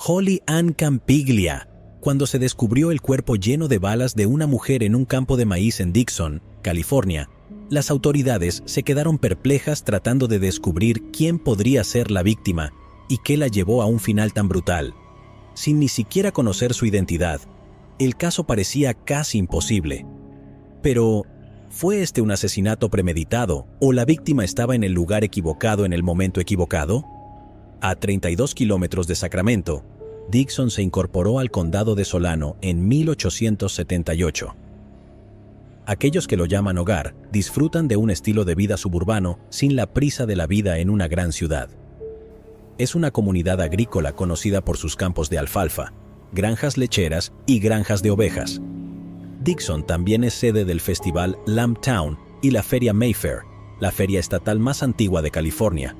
Holly Ann Campiglia, cuando se descubrió el cuerpo lleno de balas de una mujer en un campo de maíz en Dixon, California. Las autoridades se quedaron perplejas tratando de descubrir quién podría ser la víctima y qué la llevó a un final tan brutal. Sin ni siquiera conocer su identidad, el caso parecía casi imposible. Pero, ¿fue este un asesinato premeditado o la víctima estaba en el lugar equivocado en el momento equivocado? A 32 kilómetros de Sacramento, Dixon se incorporó al condado de Solano en 1878. Aquellos que lo llaman hogar disfrutan de un estilo de vida suburbano sin la prisa de la vida en una gran ciudad. Es una comunidad agrícola conocida por sus campos de alfalfa, granjas lecheras y granjas de ovejas. Dixon también es sede del festival Lambtown y la Feria Mayfair, la feria estatal más antigua de California.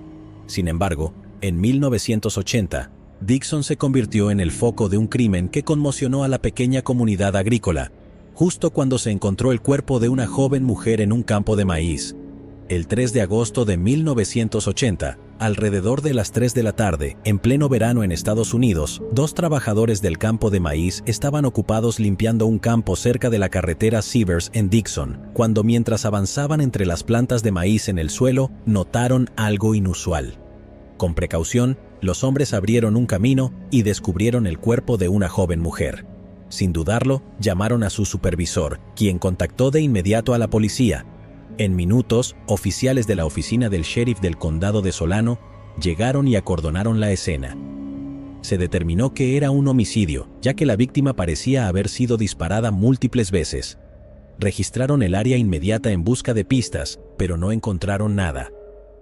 Sin embargo, en 1980, Dixon se convirtió en el foco de un crimen que conmocionó a la pequeña comunidad agrícola, justo cuando se encontró el cuerpo de una joven mujer en un campo de maíz. El 3 de agosto de 1980, alrededor de las 3 de la tarde, en pleno verano en Estados Unidos, 2 trabajadores del campo de maíz estaban ocupados limpiando un campo cerca de la carretera Severs en Dixon, cuando mientras avanzaban entre las plantas de maíz en el suelo, notaron algo inusual. Con precaución, los hombres abrieron un camino y descubrieron el cuerpo de una joven mujer. Sin dudarlo, llamaron a su supervisor, quien contactó de inmediato a la policía. En minutos, oficiales de la oficina del sheriff del condado de Solano llegaron y acordonaron la escena. Se determinó que era un homicidio, ya que la víctima parecía haber sido disparada múltiples veces. Registraron el área inmediata en busca de pistas, pero no encontraron nada.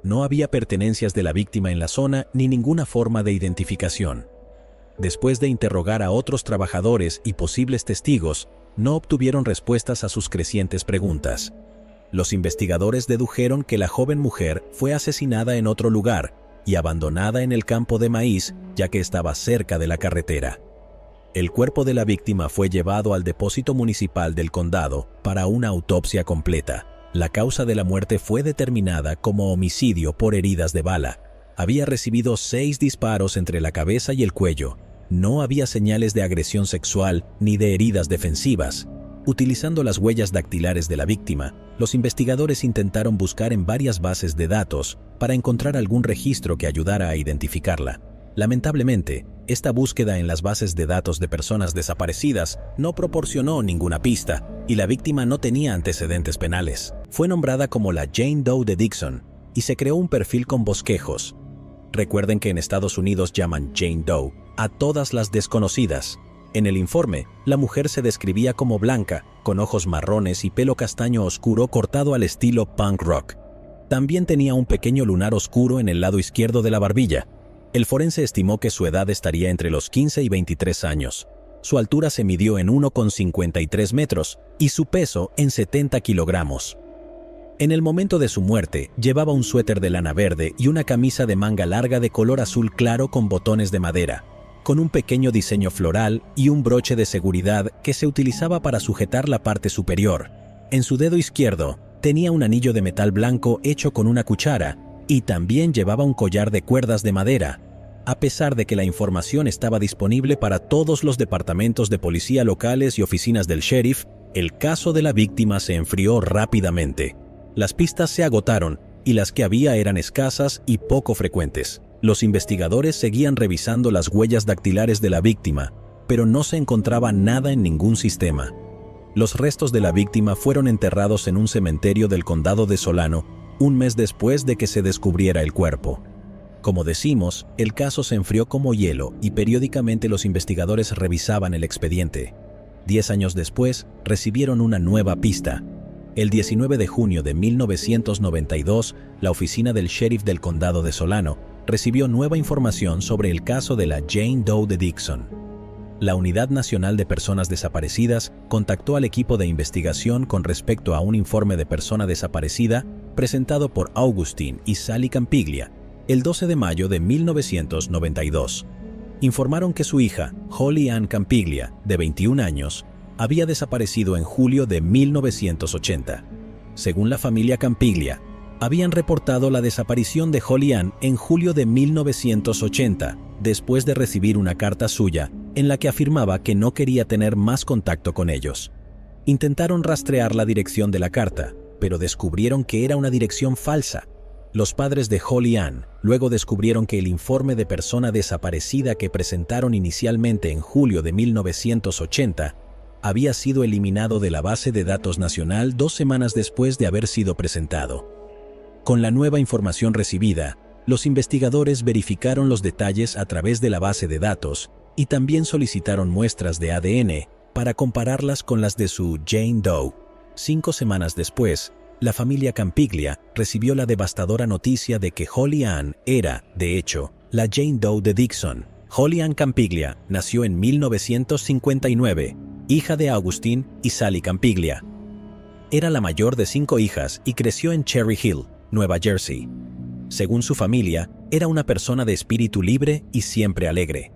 No había pertenencias de la víctima en la zona ni ninguna forma de identificación. Después de interrogar a otros trabajadores y posibles testigos, no obtuvieron respuestas a sus crecientes preguntas. Los investigadores dedujeron que la joven mujer fue asesinada en otro lugar y abandonada en el campo de maíz, ya que estaba cerca de la carretera. El cuerpo de la víctima fue llevado al depósito municipal del condado para una autopsia completa. La causa de la muerte fue determinada como homicidio por heridas de bala. Había recibido 6 disparos entre la cabeza y el cuello. No había señales de agresión sexual ni de heridas defensivas. Utilizando las huellas dactilares de la víctima, los investigadores intentaron buscar en varias bases de datos para encontrar algún registro que ayudara a identificarla. Lamentablemente, esta búsqueda en las bases de datos de personas desaparecidas no proporcionó ninguna pista y la víctima no tenía antecedentes penales. Fue nombrada como la Jane Doe de Dixon y se creó un perfil con bosquejos. Recuerden que en Estados Unidos llaman Jane Doe a todas las desconocidas. En el informe, la mujer se describía como blanca, con ojos marrones y pelo castaño oscuro cortado al estilo punk rock. También tenía un pequeño lunar oscuro en el lado izquierdo de la barbilla. El forense estimó que su edad estaría entre los 15 y 23 años. Su altura se midió en 1,53 metros y su peso en 70 kilogramos. En el momento de su muerte, llevaba un suéter de lana verde y una camisa de manga larga de color azul claro con botones de madera, con un pequeño diseño floral y un broche de seguridad que se utilizaba para sujetar la parte superior. En su dedo izquierdo, tenía un anillo de metal blanco hecho con una cuchara y también llevaba un collar de cuerdas de madera. A pesar de que la información estaba disponible para todos los departamentos de policía locales y oficinas del sheriff, el caso de la víctima se enfrió rápidamente. Las pistas se agotaron y las que había eran escasas y poco frecuentes. Los investigadores seguían revisando las huellas dactilares de la víctima, pero no se encontraba nada en ningún sistema. Los restos de la víctima fueron enterrados en un cementerio del condado de Solano un mes después de que se descubriera el cuerpo. Como decimos, el caso se enfrió como hielo y periódicamente los investigadores revisaban el expediente. 10 años después, recibieron una nueva pista. El 19 de junio de 1992, la oficina del sheriff del condado de Solano recibió nueva información sobre el caso de la Jane Doe de Dixon. La Unidad Nacional de Personas Desaparecidas contactó al equipo de investigación con respecto a un informe de persona desaparecida presentado por Augustine y Sally Campiglia el 12 de mayo de 1992. Informaron que su hija, Holly Ann Campiglia, de 21 años, había desaparecido en julio de 1980. Según la familia Campiglia, habían reportado la desaparición de Holly Ann en julio de 1980, después de recibir una carta suya en la que afirmaba que no quería tener más contacto con ellos. Intentaron rastrear la dirección de la carta, pero descubrieron que era una dirección falsa. Los padres de Holly Ann luego descubrieron que el informe de persona desaparecida que presentaron inicialmente en julio de 1980 había sido eliminado de la base de datos nacional 2 semanas después de haber sido presentado. Con la nueva información recibida, los investigadores verificaron los detalles a través de la base de datos y también solicitaron muestras de ADN para compararlas con las de su Jane Doe. 5 semanas después, la familia Campiglia recibió la devastadora noticia de que Holly Ann era, de hecho, la Jane Doe de Dixon. Holly Ann Campiglia nació en 1959, hija de Augustine y Sally Campiglia. Era la mayor de 5 hijas y creció en Cherry Hill, Nueva Jersey. Según su familia, era una persona de espíritu libre y siempre alegre.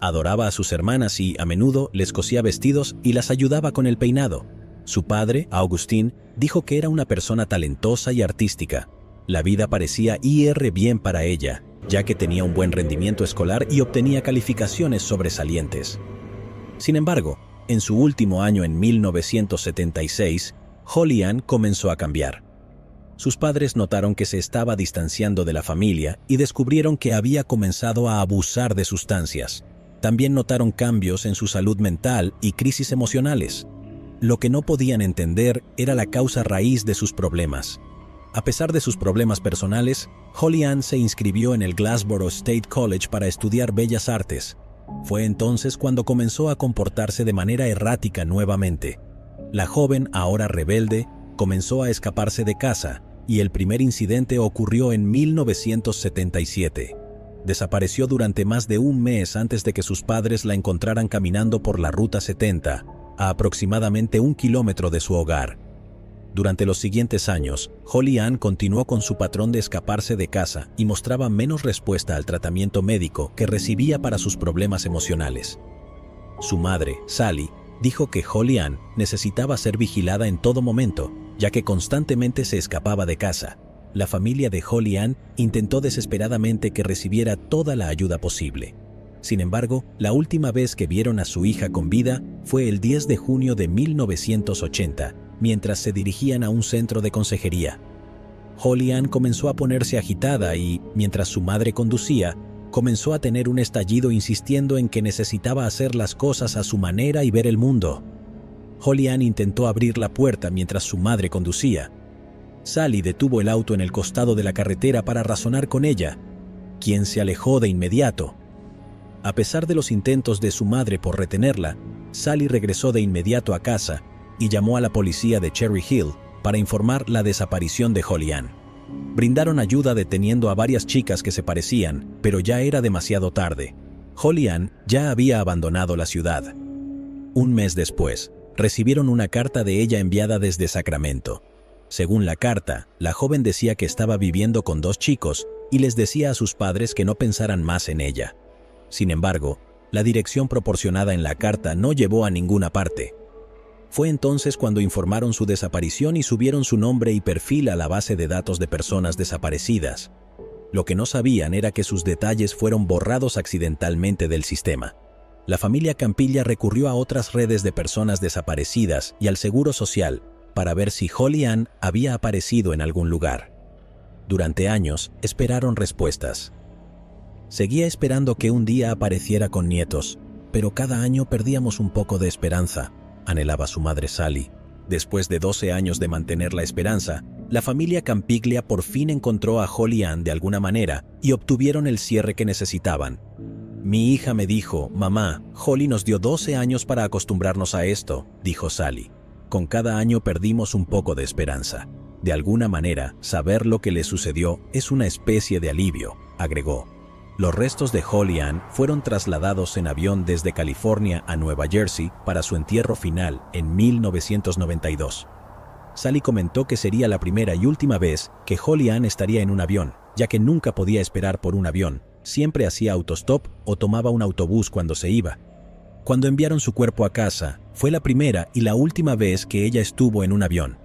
Adoraba a sus hermanas y, a menudo, les cosía vestidos y las ayudaba con el peinado. Su padre, Augustine, dijo que era una persona talentosa y artística. La vida parecía ir bien para ella, ya que tenía un buen rendimiento escolar y obtenía calificaciones sobresalientes. Sin embargo, en su último año en 1976, Holly Ann comenzó a cambiar. Sus padres notaron que se estaba distanciando de la familia y descubrieron que había comenzado a abusar de sustancias. También notaron cambios en su salud mental y crisis emocionales. Lo que no podían entender era la causa raíz de sus problemas. A pesar de sus problemas personales, Holly Ann se inscribió en el Glassboro State College para estudiar Bellas Artes. Fue entonces cuando comenzó a comportarse de manera errática nuevamente. La joven, ahora rebelde, comenzó a escaparse de casa, y el primer incidente ocurrió en 1977. Desapareció durante más de un mes antes de que sus padres la encontraran caminando por la Ruta 70, a aproximadamente 1 kilómetro de su hogar. Durante los siguientes años, Holly Ann continuó con su patrón de escaparse de casa y mostraba menos respuesta al tratamiento médico que recibía para sus problemas emocionales. Su madre, Sally, dijo que Holly Ann necesitaba ser vigilada en todo momento, ya que constantemente se escapaba de casa. La familia de Holly Ann intentó desesperadamente que recibiera toda la ayuda posible. Sin embargo, la última vez que vieron a su hija con vida fue el 10 de junio de 1980, mientras se dirigían a un centro de consejería. Holly Ann comenzó a ponerse agitada y, mientras su madre conducía, comenzó a tener un estallido insistiendo en que necesitaba hacer las cosas a su manera y ver el mundo. Holly Ann intentó abrir la puerta mientras su madre conducía. Sally detuvo el auto en el costado de la carretera para razonar con ella, quien se alejó de inmediato. A pesar de los intentos de su madre por retenerla, Sally regresó de inmediato a casa y llamó a la policía de Cherry Hill para informar la desaparición de Holly Ann. Brindaron ayuda deteniendo a varias chicas que se parecían, pero ya era demasiado tarde. Holly Ann ya había abandonado la ciudad. Un mes después, recibieron una carta de ella enviada desde Sacramento. Según la carta, la joven decía que estaba viviendo con 2 chicos y les decía a sus padres que no pensaran más en ella. Sin embargo, la dirección proporcionada en la carta no llevó a ninguna parte. Fue entonces cuando informaron su desaparición y subieron su nombre y perfil a la base de datos de personas desaparecidas. Lo que no sabían era que sus detalles fueron borrados accidentalmente del sistema. La familia Campiglia recurrió a otras redes de personas desaparecidas y al Seguro Social para ver si Holly Ann había aparecido en algún lugar. Durante años, esperaron respuestas. Seguía esperando que un día apareciera con nietos, pero cada año perdíamos un poco de esperanza, anhelaba su madre Sally. Después de 12 años de mantener la esperanza, la familia Campiglia por fin encontró a Holly Ann de alguna manera y obtuvieron el cierre que necesitaban. Mi hija me dijo, mamá, Holly nos dio 12 años para acostumbrarnos a esto, dijo Sally. Con cada año perdimos un poco de esperanza. De alguna manera, saber lo que le sucedió es una especie de alivio, agregó. Los restos de Holly Ann fueron trasladados en avión desde California a Nueva Jersey para su entierro final en 1992. Sally comentó que sería la primera y última vez que Holly Ann estaría en un avión, ya que nunca podía esperar por un avión, siempre hacía autostop o tomaba un autobús cuando se iba. Cuando enviaron su cuerpo a casa, fue la primera y la última vez que ella estuvo en un avión.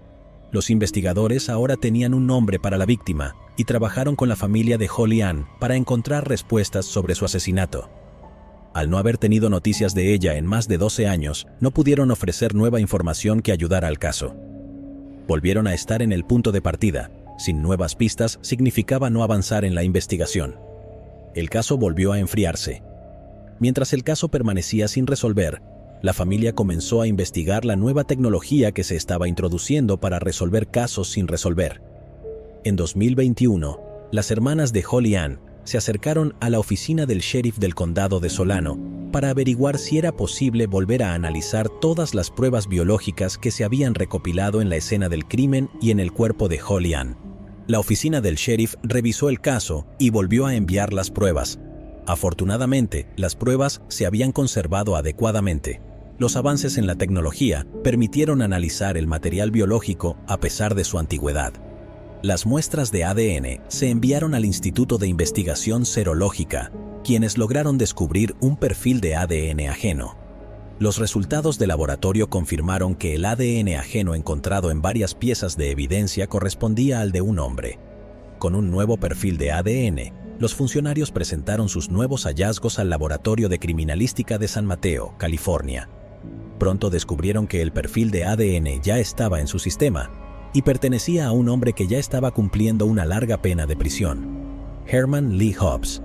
Los investigadores ahora tenían un nombre para la víctima y trabajaron con la familia de Holly Ann para encontrar respuestas sobre su asesinato. Al no haber tenido noticias de ella en más de 12 años, no pudieron ofrecer nueva información que ayudara al caso. Volvieron a estar en el punto de partida. Sin nuevas pistas significaba no avanzar en la investigación. El caso volvió a enfriarse. Mientras el caso permanecía sin resolver, la familia comenzó a investigar la nueva tecnología que se estaba introduciendo para resolver casos sin resolver. En 2021, las hermanas de Holly Ann se acercaron a la oficina del sheriff del condado de Solano para averiguar si era posible volver a analizar todas las pruebas biológicas que se habían recopilado en la escena del crimen y en el cuerpo de Holly Ann. La oficina del sheriff revisó el caso y volvió a enviar las pruebas. Afortunadamente, las pruebas se habían conservado adecuadamente. Los avances en la tecnología permitieron analizar el material biológico a pesar de su antigüedad. Las muestras de ADN se enviaron al Instituto de Investigación Serológica, quienes lograron descubrir un perfil de ADN ajeno. Los resultados de laboratorio confirmaron que el ADN ajeno encontrado en varias piezas de evidencia correspondía al de un hombre. Con un nuevo perfil de ADN, los funcionarios presentaron sus nuevos hallazgos al Laboratorio de Criminalística de San Mateo, California. Pronto descubrieron que el perfil de ADN ya estaba en su sistema y pertenecía a un hombre que ya estaba cumpliendo una larga pena de prisión: Herman Lee Hobbs.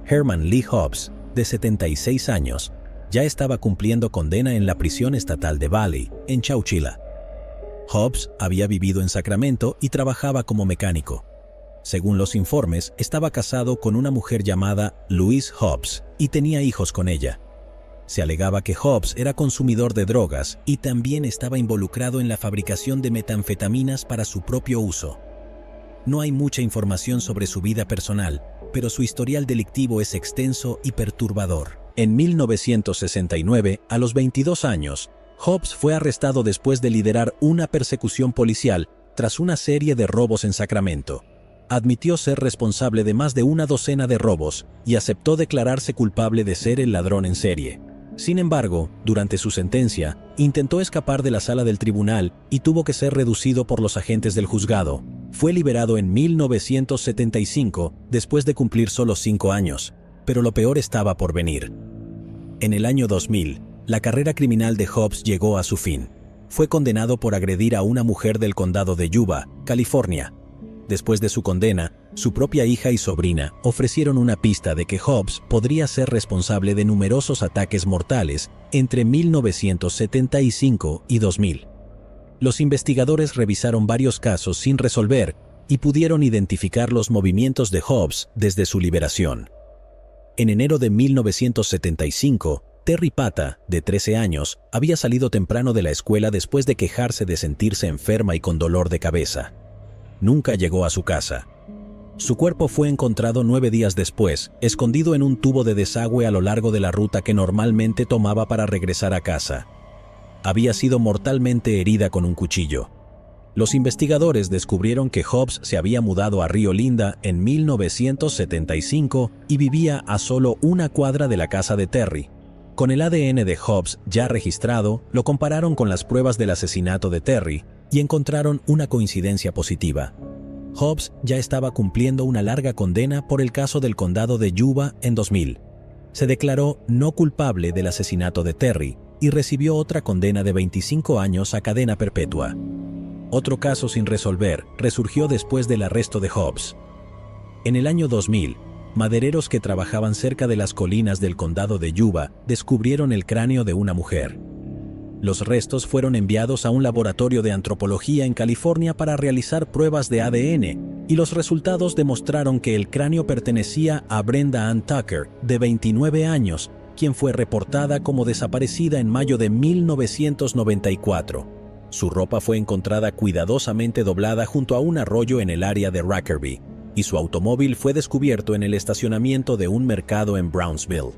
Herman Lee Hobbs, de 76 años, ya estaba cumpliendo condena en la prisión estatal de Valley, en Chowchilla. Hobbs había vivido en Sacramento y trabajaba como mecánico. Según los informes, estaba casado con una mujer llamada Louise Hobbs y tenía hijos con ella. Se alegaba que Hobbs era consumidor de drogas y también estaba involucrado en la fabricación de metanfetaminas para su propio uso. No hay mucha información sobre su vida personal, pero su historial delictivo es extenso y perturbador. En 1969, a los 22 años, Hobbs fue arrestado después de liderar una persecución policial tras una serie de robos en Sacramento. Admitió ser responsable de más de una docena de robos y aceptó declararse culpable de ser el ladrón en serie. Sin embargo, durante su sentencia, intentó escapar de la sala del tribunal y tuvo que ser reducido por los agentes del juzgado. Fue liberado en 1975 después de cumplir solo 5 años, pero lo peor estaba por venir. En el año 2000, la carrera criminal de Hobbs llegó a su fin. Fue condenado por agredir a una mujer del condado de Yuba, California. Después de su condena, su propia hija y sobrina ofrecieron una pista de que Hobbs podría ser responsable de numerosos ataques mortales entre 1975 y 2000. Los investigadores revisaron varios casos sin resolver y pudieron identificar los movimientos de Hobbs desde su liberación. En enero de 1975, Terry Pata, de 13 años, había salido temprano de la escuela después de quejarse de sentirse enferma y con dolor de cabeza. Nunca llegó a su casa. Su cuerpo fue encontrado 9 días después, escondido en un tubo de desagüe a lo largo de la ruta que normalmente tomaba para regresar a casa. Había sido mortalmente herida con un cuchillo. Los investigadores descubrieron que Hobbs se había mudado a Rio Linda en 1975 y vivía a solo una cuadra de la casa de Terry. Con el ADN de Hobbs ya registrado, lo compararon con las pruebas del asesinato de Terry y encontraron una coincidencia positiva. Hobbs ya estaba cumpliendo una larga condena por el caso del condado de Yuba en 2000. Se declaró no culpable del asesinato de Terry y recibió otra condena de 25 años a cadena perpetua. Otro caso sin resolver resurgió después del arresto de Hobbs. En el año 2000, madereros que trabajaban cerca de las colinas del condado de Yuba descubrieron el cráneo de una mujer. Los restos fueron enviados a un laboratorio de antropología en California para realizar pruebas de ADN, y los resultados demostraron que el cráneo pertenecía a Brenda Ann Tucker, de 29 años, quien fue reportada como desaparecida en mayo de 1994. Su ropa fue encontrada cuidadosamente doblada junto a un arroyo en el área de Rackerby, y su automóvil fue descubierto en el estacionamiento de un mercado en Brownsville.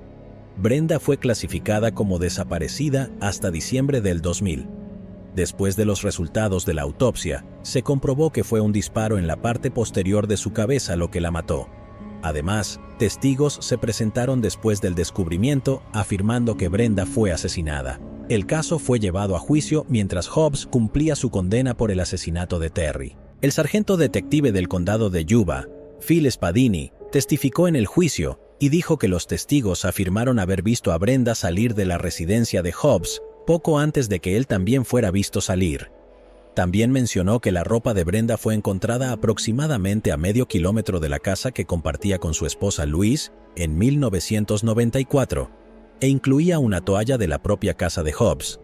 Brenda fue clasificada como desaparecida hasta diciembre del 2000. Después de los resultados de la autopsia, se comprobó que fue un disparo en la parte posterior de su cabeza lo que la mató. Además, testigos se presentaron después del descubrimiento afirmando que Brenda fue asesinada. El caso fue llevado a juicio mientras Hobbs cumplía su condena por el asesinato de Terry. El sargento detective del condado de Yuba, Phil Spadini, testificó en el juicio y dijo que los testigos afirmaron haber visto a Brenda salir de la residencia de Hobbs poco antes de que él también fuera visto salir. También mencionó que la ropa de Brenda fue encontrada aproximadamente a medio kilómetro de la casa que compartía con su esposa Louise en 1994, e incluía una toalla de la propia casa de Hobbs.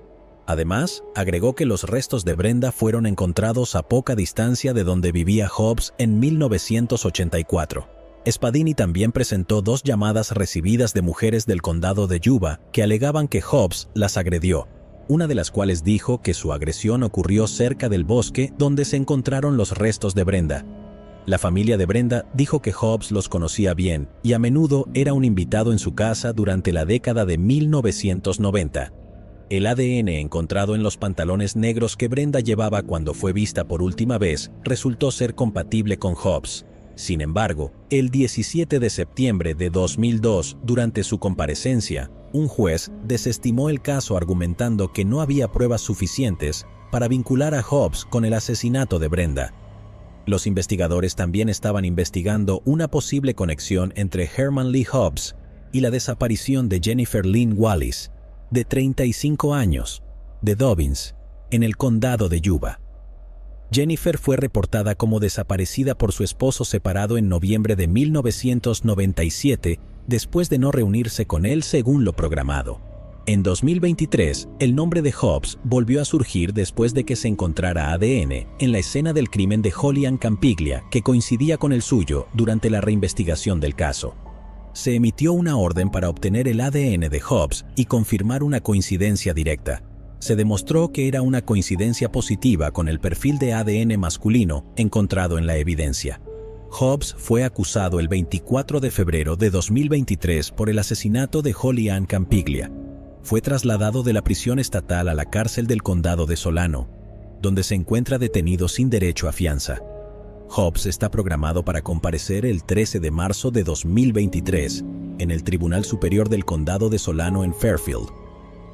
Además, agregó que los restos de Brenda fueron encontrados a poca distancia de donde vivía Hobbs en 1984. Spadini también presentó 2 llamadas recibidas de mujeres del condado de Yuba que alegaban que Hobbs las agredió, una de las cuales dijo que su agresión ocurrió cerca del bosque donde se encontraron los restos de Brenda. La familia de Brenda dijo que Hobbs los conocía bien y a menudo era un invitado en su casa durante la década de 1990. El ADN encontrado en los pantalones negros que Brenda llevaba cuando fue vista por última vez resultó ser compatible con Hobbs. Sin embargo, el 17 de septiembre de 2002, durante su comparecencia, un juez desestimó el caso argumentando que no había pruebas suficientes para vincular a Hobbs con el asesinato de Brenda. Los investigadores también estaban investigando una posible conexión entre Herman Lee Hobbs y la desaparición de Jennifer Lynn Wallis, de 35 años, de Dobbins, en el condado de Yuba. Jennifer fue reportada como desaparecida por su esposo separado en noviembre de 1997, después de no reunirse con él según lo programado. En 2023, el nombre de Hobbs volvió a surgir después de que se encontrara ADN en la escena del crimen de Holly Ann Campiglia, que coincidía con el suyo durante la reinvestigación del caso. Se emitió una orden para obtener el ADN de Hobbs y confirmar una coincidencia directa. Se demostró que era una coincidencia positiva con el perfil de ADN masculino encontrado en la evidencia. Hobbs fue acusado el 24 de febrero de 2023 por el asesinato de Holly Ann Campiglia. Fue trasladado de la prisión estatal a la cárcel del condado de Solano, donde se encuentra detenido sin derecho a fianza. Hobbs está programado para comparecer el 13 de marzo de 2023 en el Tribunal Superior del Condado de Solano en Fairfield.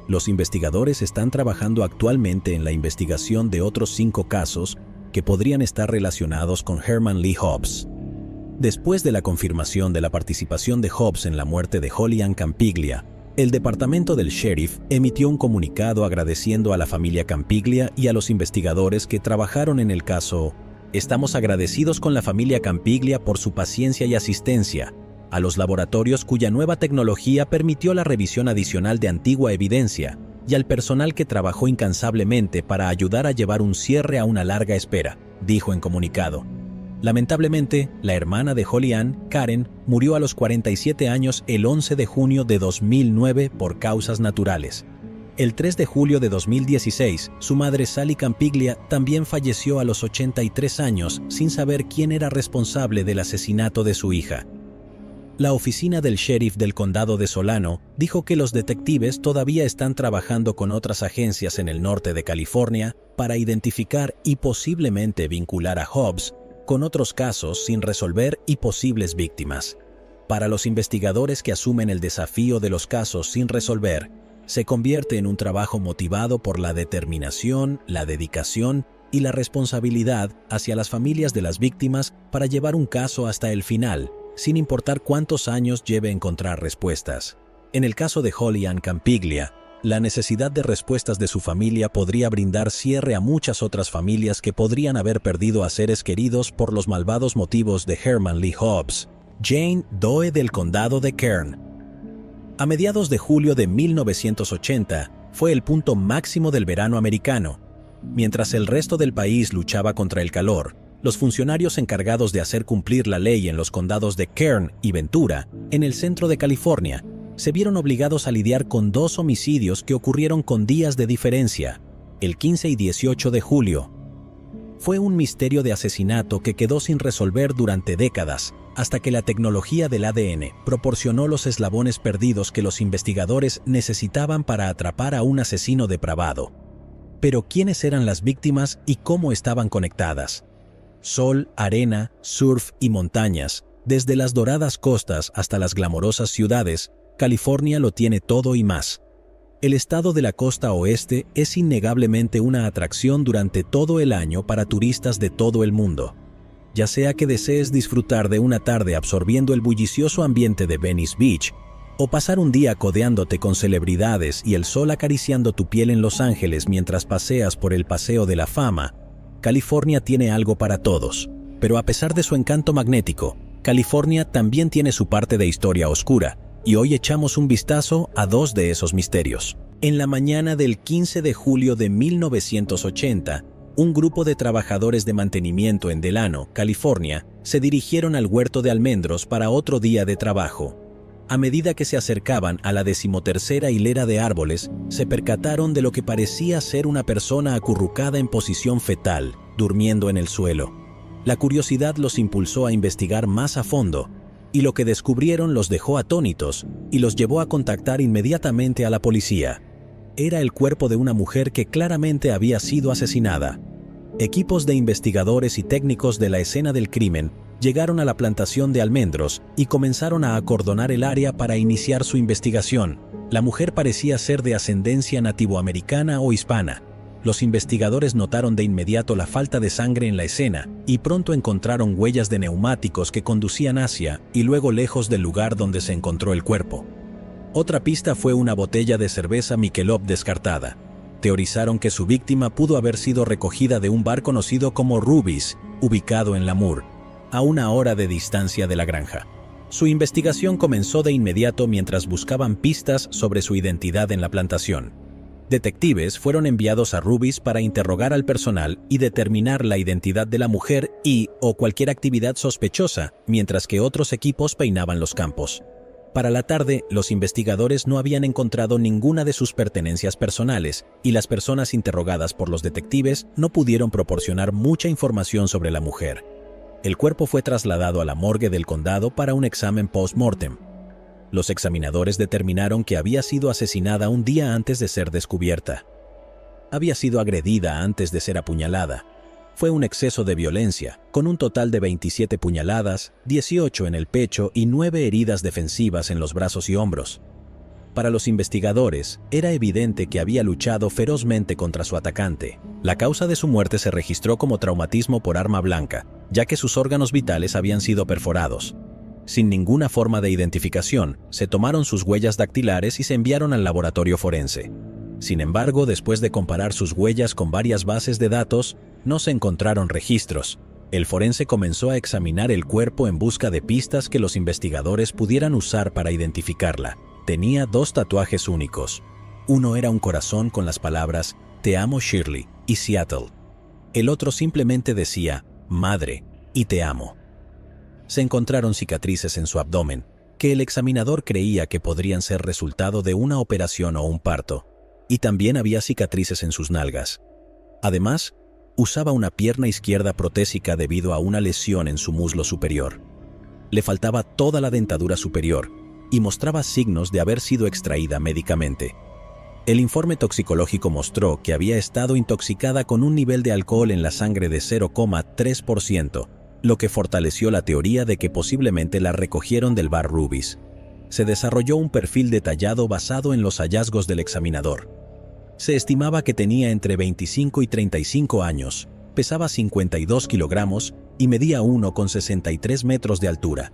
Los investigadores están trabajando actualmente en la investigación de otros 5 casos que podrían estar relacionados con Herman Lee Hobbs. Después de la confirmación de la participación de Hobbs en la muerte de Holly Ann Campiglia, el departamento del sheriff emitió un comunicado agradeciendo a la familia Campiglia y a los investigadores que trabajaron en el caso. Estamos agradecidos con la familia Campiglia por su paciencia y asistencia, a los laboratorios cuya nueva tecnología permitió la revisión adicional de antigua evidencia, y al personal que trabajó incansablemente para ayudar a llevar un cierre a una larga espera, dijo en comunicado. Lamentablemente, la hermana de Holly Ann, Karen, murió a los 47 años el 11 de junio de 2009 por causas naturales. El 3 de julio de 2016, su madre Sally Campiglia también falleció a los 83 años sin saber quién era responsable del asesinato de su hija. La oficina del sheriff del condado de Solano dijo que los detectives todavía están trabajando con otras agencias en el norte de California para identificar y posiblemente vincular a Hobbs con otros casos sin resolver y posibles víctimas. Para los investigadores que asumen el desafío de los casos sin resolver, se convierte en un trabajo motivado por la determinación, la dedicación y la responsabilidad hacia las familias de las víctimas para llevar un caso hasta el final, sin importar cuántos años lleve a encontrar respuestas. En el caso de Holly Ann Campiglia, la necesidad de respuestas de su familia podría brindar cierre a muchas otras familias que podrían haber perdido a seres queridos por los malvados motivos de Herman Lee Hobbs. Jane Doe del condado de Kern. A mediados de julio de 1980 fue el punto máximo del verano americano. Mientras el resto del país luchaba contra el calor, los funcionarios encargados de hacer cumplir la ley en los condados de Kern y Ventura, en el centro de California, se vieron obligados a lidiar con 2 homicidios que ocurrieron con días de diferencia, el 15 y 18 de julio. Fue un misterio de asesinato que quedó sin resolver durante décadas, hasta que la tecnología del ADN proporcionó los eslabones perdidos que los investigadores necesitaban para atrapar a un asesino depravado. Pero ¿quiénes eran las víctimas y cómo estaban conectadas? Sol, arena, surf y montañas, desde las doradas costas hasta las glamorosas ciudades, California lo tiene todo y más. El estado de la costa oeste es innegablemente una atracción durante todo el año para turistas de todo el mundo. Ya sea que desees disfrutar de una tarde absorbiendo el bullicioso ambiente de Venice Beach, o pasar un día codeándote con celebridades y el sol acariciando tu piel en Los Ángeles mientras paseas por el Paseo de la Fama, California tiene algo para todos. Pero a pesar de su encanto magnético, California también tiene su parte de historia oscura, y hoy echamos un vistazo a dos de esos misterios. En la mañana del 15 de julio de 1980, un grupo de trabajadores de mantenimiento en Delano, California, se dirigieron al huerto de almendros para otro día de trabajo. A medida que se acercaban a la 13ª hilera de árboles, se percataron de lo que parecía ser una persona acurrucada en posición fetal, durmiendo en el suelo. La curiosidad los impulsó a investigar más a fondo, y lo que descubrieron los dejó atónitos y los llevó a contactar inmediatamente a la policía. Era el cuerpo de una mujer que claramente había sido asesinada. Equipos de investigadores y técnicos de la escena del crimen llegaron a la plantación de almendros y comenzaron a acordonar el área para iniciar su investigación. La mujer parecía ser de ascendencia nativoamericana o hispana. Los investigadores notaron de inmediato la falta de sangre en la escena y pronto encontraron huellas de neumáticos que conducían hacia y luego lejos del lugar donde se encontró el cuerpo. Otra pista fue una botella de cerveza Michelob descartada. Teorizaron que su víctima pudo haber sido recogida de un bar conocido como Ruby's, ubicado en Lamour, a 1 hora de distancia de la granja. Su investigación comenzó de inmediato mientras buscaban pistas sobre su identidad en la plantación. Detectives fueron enviados a Ruby's para interrogar al personal y determinar la identidad de la mujer o cualquier actividad sospechosa, mientras que otros equipos peinaban los campos. Para la tarde, los investigadores no habían encontrado ninguna de sus pertenencias personales y las personas interrogadas por los detectives no pudieron proporcionar mucha información sobre la mujer. El cuerpo fue trasladado a la morgue del condado para un examen post-mortem. Los examinadores determinaron que había sido asesinada un día antes de ser descubierta. Había sido agredida antes de ser apuñalada. Fue un exceso de violencia, con un total de 27 puñaladas, 18 en el pecho y 9 heridas defensivas en los brazos y hombros. Para los investigadores, era evidente que había luchado ferozmente contra su atacante. La causa de su muerte se registró como traumatismo por arma blanca, ya que sus órganos vitales habían sido perforados. Sin ninguna forma de identificación, se tomaron sus huellas dactilares y se enviaron al laboratorio forense. Sin embargo, después de comparar sus huellas con varias bases de datos, no se encontraron registros. El forense comenzó a examinar el cuerpo en busca de pistas que los investigadores pudieran usar para identificarla. Tenía 2 tatuajes únicos. Uno era un corazón con las palabras «Te amo Shirley» y «Seattle». El otro simplemente decía «Madre» y «Te amo». Se encontraron cicatrices en su abdomen, que el examinador creía que podrían ser resultado de una operación o un parto, y también había cicatrices en sus nalgas. Además, usaba una pierna izquierda protésica debido a una lesión en su muslo superior. Le faltaba toda la dentadura superior y mostraba signos de haber sido extraída médicamente. El informe toxicológico mostró que había estado intoxicada con un nivel de alcohol en la sangre de 0,3%, lo que fortaleció la teoría de que posiblemente la recogieron del bar Ruby's. Se desarrolló un perfil detallado basado en los hallazgos del examinador. Se estimaba que tenía entre 25 y 35 años, pesaba 52 kilogramos y medía 1,63 metros de altura.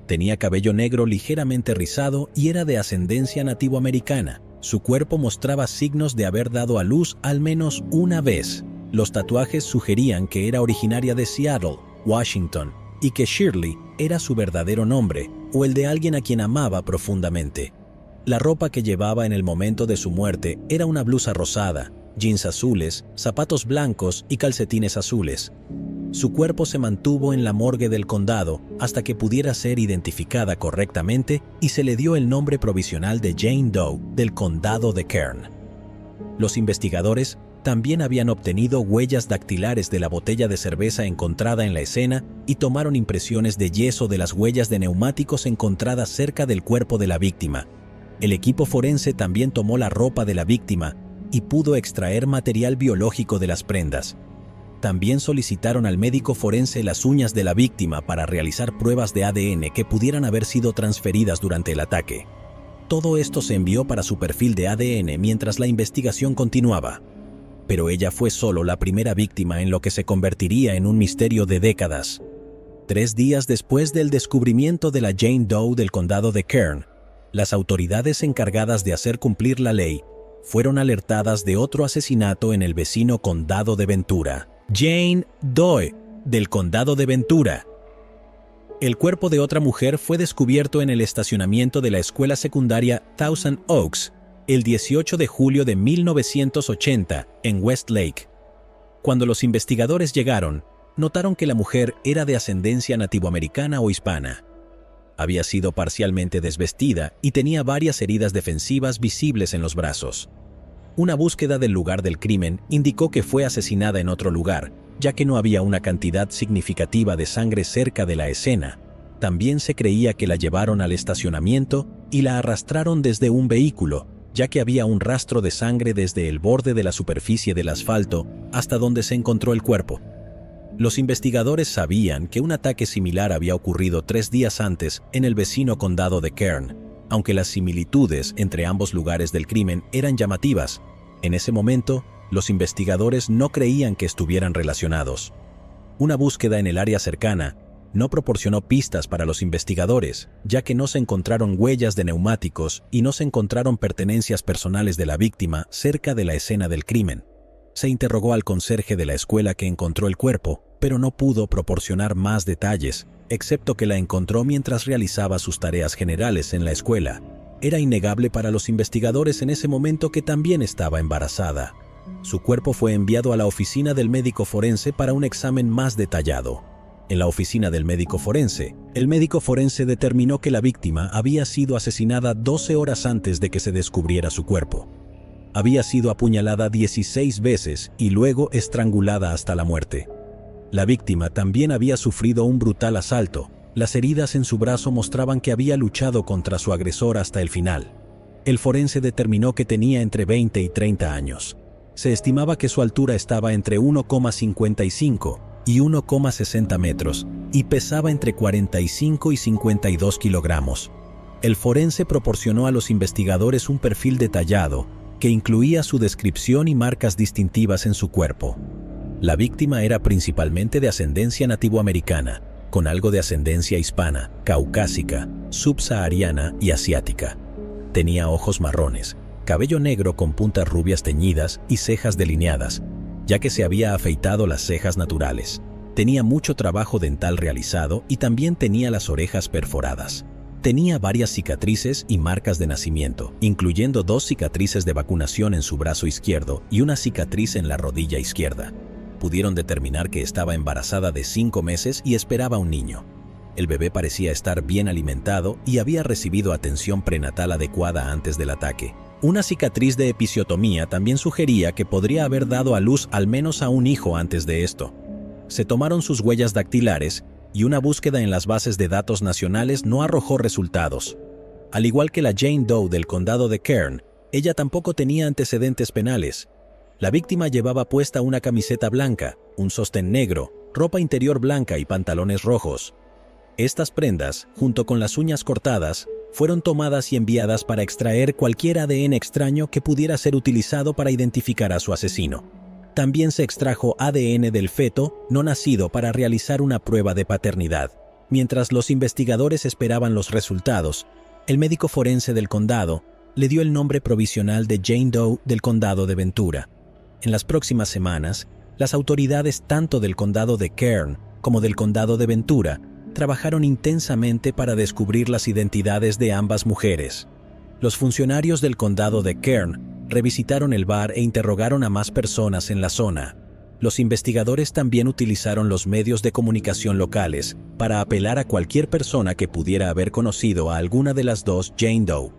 Tenía cabello negro ligeramente rizado y era de ascendencia nativoamericana. Su cuerpo mostraba signos de haber dado a luz al menos una vez. Los tatuajes sugerían que era originaria de Seattle, Washington, y que Shirley era su verdadero nombre o el de alguien a quien amaba profundamente. La ropa que llevaba en el momento de su muerte era una blusa rosada, jeans azules, zapatos blancos y calcetines azules. Su cuerpo se mantuvo en la morgue del condado hasta que pudiera ser identificada correctamente y se le dio el nombre provisional de Jane Doe del condado de Kern. Los investigadores también habían obtenido huellas dactilares de la botella de cerveza encontrada en la escena y tomaron impresiones de yeso de las huellas de neumáticos encontradas cerca del cuerpo de la víctima. El equipo forense también tomó la ropa de la víctima y pudo extraer material biológico de las prendas. También solicitaron al médico forense las uñas de la víctima para realizar pruebas de ADN que pudieran haber sido transferidas durante el ataque. Todo esto se envió para su perfil de ADN mientras la investigación continuaba. Pero ella fue solo la primera víctima en lo que se convertiría en un misterio de décadas. 3 días después del descubrimiento de la Jane Doe del condado de Kern, las autoridades encargadas de hacer cumplir la ley fueron alertadas de otro asesinato en el vecino condado de Ventura. Jane Doe, del condado de Ventura. El cuerpo de otra mujer fue descubierto en el estacionamiento de la escuela secundaria Thousand Oaks el 18 de julio de 1980 en Westlake. Cuando los investigadores llegaron, notaron que la mujer era de ascendencia nativoamericana o hispana. Había sido parcialmente desvestida y tenía varias heridas defensivas visibles en los brazos. Una búsqueda del lugar del crimen indicó que fue asesinada en otro lugar, ya que no había una cantidad significativa de sangre cerca de la escena. También se creía que la llevaron al estacionamiento y la arrastraron desde un vehículo, ya que había un rastro de sangre desde el borde de la superficie del asfalto hasta donde se encontró el cuerpo. Los investigadores sabían que un ataque similar había ocurrido 3 días antes en el vecino condado de Kern, aunque las similitudes entre ambos lugares del crimen eran llamativas. En ese momento, los investigadores no creían que estuvieran relacionados. Una búsqueda en el área cercana no proporcionó pistas para los investigadores, ya que no se encontraron huellas de neumáticos y no se encontraron pertenencias personales de la víctima cerca de la escena del crimen. Se interrogó al conserje de la escuela que encontró el cuerpo, pero no pudo proporcionar más detalles, excepto que la encontró mientras realizaba sus tareas generales en la escuela. Era innegable para los investigadores en ese momento que también estaba embarazada. Su cuerpo fue enviado a la oficina del médico forense para un examen más detallado. En la oficina del médico forense, el médico forense determinó que la víctima había sido asesinada 12 horas antes de que se descubriera su cuerpo. Había sido apuñalada 16 veces y luego estrangulada hasta la muerte. La víctima también había sufrido un brutal asalto. Las heridas en su brazo mostraban que había luchado contra su agresor hasta el final. El forense determinó que tenía entre 20 y 30 años. Se estimaba que su altura estaba entre 1,55 y 1,60 metros y pesaba entre 45 y 52 kilogramos. El forense proporcionó a los investigadores un perfil detallado que incluía su descripción y marcas distintivas en su cuerpo. La víctima era principalmente de ascendencia nativoamericana, con algo de ascendencia hispana, caucásica, subsahariana y asiática. Tenía ojos marrones, cabello negro con puntas rubias teñidas y cejas delineadas, ya que se había afeitado las cejas naturales. Tenía mucho trabajo dental realizado y también tenía las orejas perforadas. Tenía varias cicatrices y marcas de nacimiento, incluyendo 2 cicatrices de vacunación en su brazo izquierdo y una cicatriz en la rodilla izquierda. Pudieron determinar que estaba embarazada de 5 meses y esperaba un niño. El bebé parecía estar bien alimentado y había recibido atención prenatal adecuada antes del ataque. Una cicatriz de episiotomía también sugería que podría haber dado a luz al menos a un hijo antes de esto. Se tomaron sus huellas dactilares y una búsqueda en las bases de datos nacionales no arrojó resultados. Al igual que la Jane Doe del condado de Kern, ella tampoco tenía antecedentes penales. La víctima llevaba puesta una camiseta blanca, un sostén negro, ropa interior blanca y pantalones rojos. Estas prendas, junto con las uñas cortadas, fueron tomadas y enviadas para extraer cualquier ADN extraño que pudiera ser utilizado para identificar a su asesino. También se extrajo ADN del feto no nacido para realizar una prueba de paternidad. Mientras los investigadores esperaban los resultados, el médico forense del condado le dio el nombre provisional de Jane Doe del condado de Ventura. En las próximas semanas, las autoridades tanto del condado de Kern como del condado de Ventura trabajaron intensamente para descubrir las identidades de ambas mujeres. Los funcionarios del condado de Kern revisitaron el bar e interrogaron a más personas en la zona. Los investigadores también utilizaron los medios de comunicación locales para apelar a cualquier persona que pudiera haber conocido a alguna de las dos Jane Doe.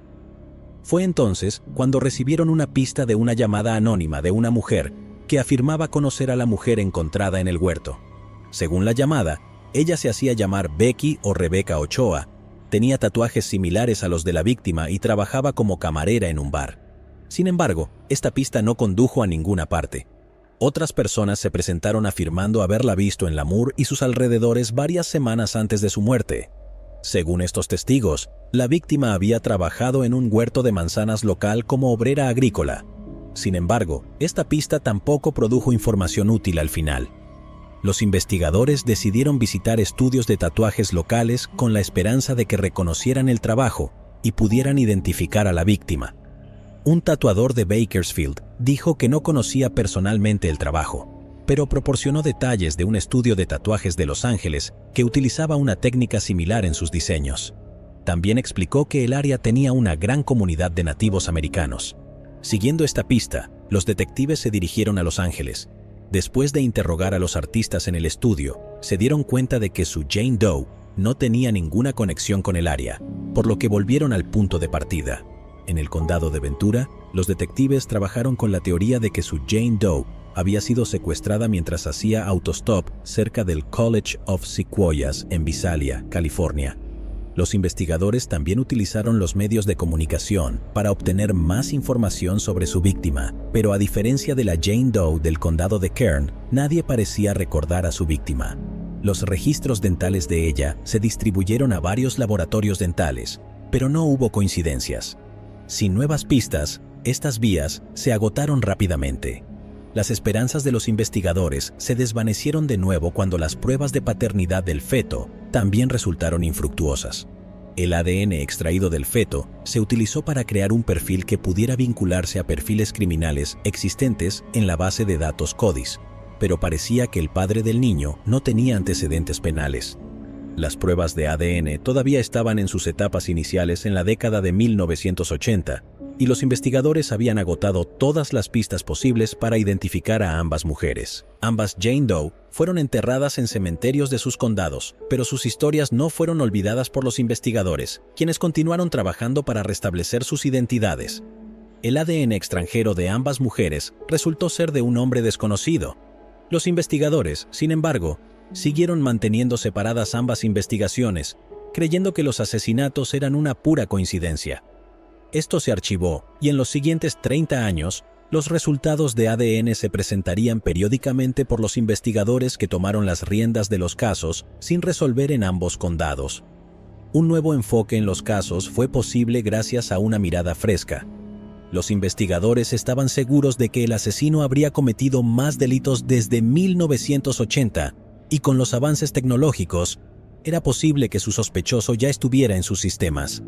Fue entonces cuando recibieron una pista de una llamada anónima de una mujer que afirmaba conocer a la mujer encontrada en el huerto. Según la llamada, ella se hacía llamar Becky o Rebecca Ochoa, tenía tatuajes similares a los de la víctima y trabajaba como camarera en un bar. Sin embargo, esta pista no condujo a ninguna parte. Otras personas se presentaron afirmando haberla visto en Lamour y sus alrededores varias semanas antes de su muerte. Según estos testigos, la víctima había trabajado en un huerto de manzanas local como obrera agrícola. Sin embargo, esta pista tampoco produjo información útil al final. Los investigadores decidieron visitar estudios de tatuajes locales con la esperanza de que reconocieran el trabajo y pudieran identificar a la víctima. Un tatuador de Bakersfield dijo que no conocía personalmente el trabajo, pero proporcionó detalles de un estudio de tatuajes de Los Ángeles que utilizaba una técnica similar en sus diseños. También explicó que el área tenía una gran comunidad de nativos americanos. Siguiendo esta pista, los detectives se dirigieron a Los Ángeles. Después de interrogar a los artistas en el estudio, se dieron cuenta de que su Jane Doe no tenía ninguna conexión con el área, por lo que volvieron al punto de partida. En el condado de Ventura, los detectives trabajaron con la teoría de que su Jane Doe había sido secuestrada mientras hacía autostop cerca del College of Sequoias en Visalia, California. Los investigadores también utilizaron los medios de comunicación para obtener más información sobre su víctima, pero a diferencia de la Jane Doe del condado de Kern, nadie parecía recordar a su víctima. Los registros dentales de ella se distribuyeron a varios laboratorios dentales, pero no hubo coincidencias. Sin nuevas pistas, estas vías se agotaron rápidamente. Las esperanzas de los investigadores se desvanecieron de nuevo cuando las pruebas de paternidad del feto también resultaron infructuosas. El ADN extraído del feto se utilizó para crear un perfil que pudiera vincularse a perfiles criminales existentes en la base de datos CODIS, pero parecía que el padre del niño no tenía antecedentes penales. Las pruebas de ADN todavía estaban en sus etapas iniciales en la década de 1980, y los investigadores habían agotado todas las pistas posibles para identificar a ambas mujeres. Ambas Jane Doe fueron enterradas en cementerios de sus condados, pero sus historias no fueron olvidadas por los investigadores, quienes continuaron trabajando para restablecer sus identidades. El ADN extranjero de ambas mujeres resultó ser de un hombre desconocido. Los investigadores, sin embargo, siguieron manteniendo separadas ambas investigaciones, creyendo que los asesinatos eran una pura coincidencia. Esto se archivó, y en los siguientes 30 años, los resultados de ADN se presentarían periódicamente por los investigadores que tomaron las riendas de los casos sin resolver en ambos condados. Un nuevo enfoque en los casos fue posible gracias a una mirada fresca. Los investigadores estaban seguros de que el asesino habría cometido más delitos desde 1980, y con los avances tecnológicos, era posible que su sospechoso ya estuviera en sus sistemas.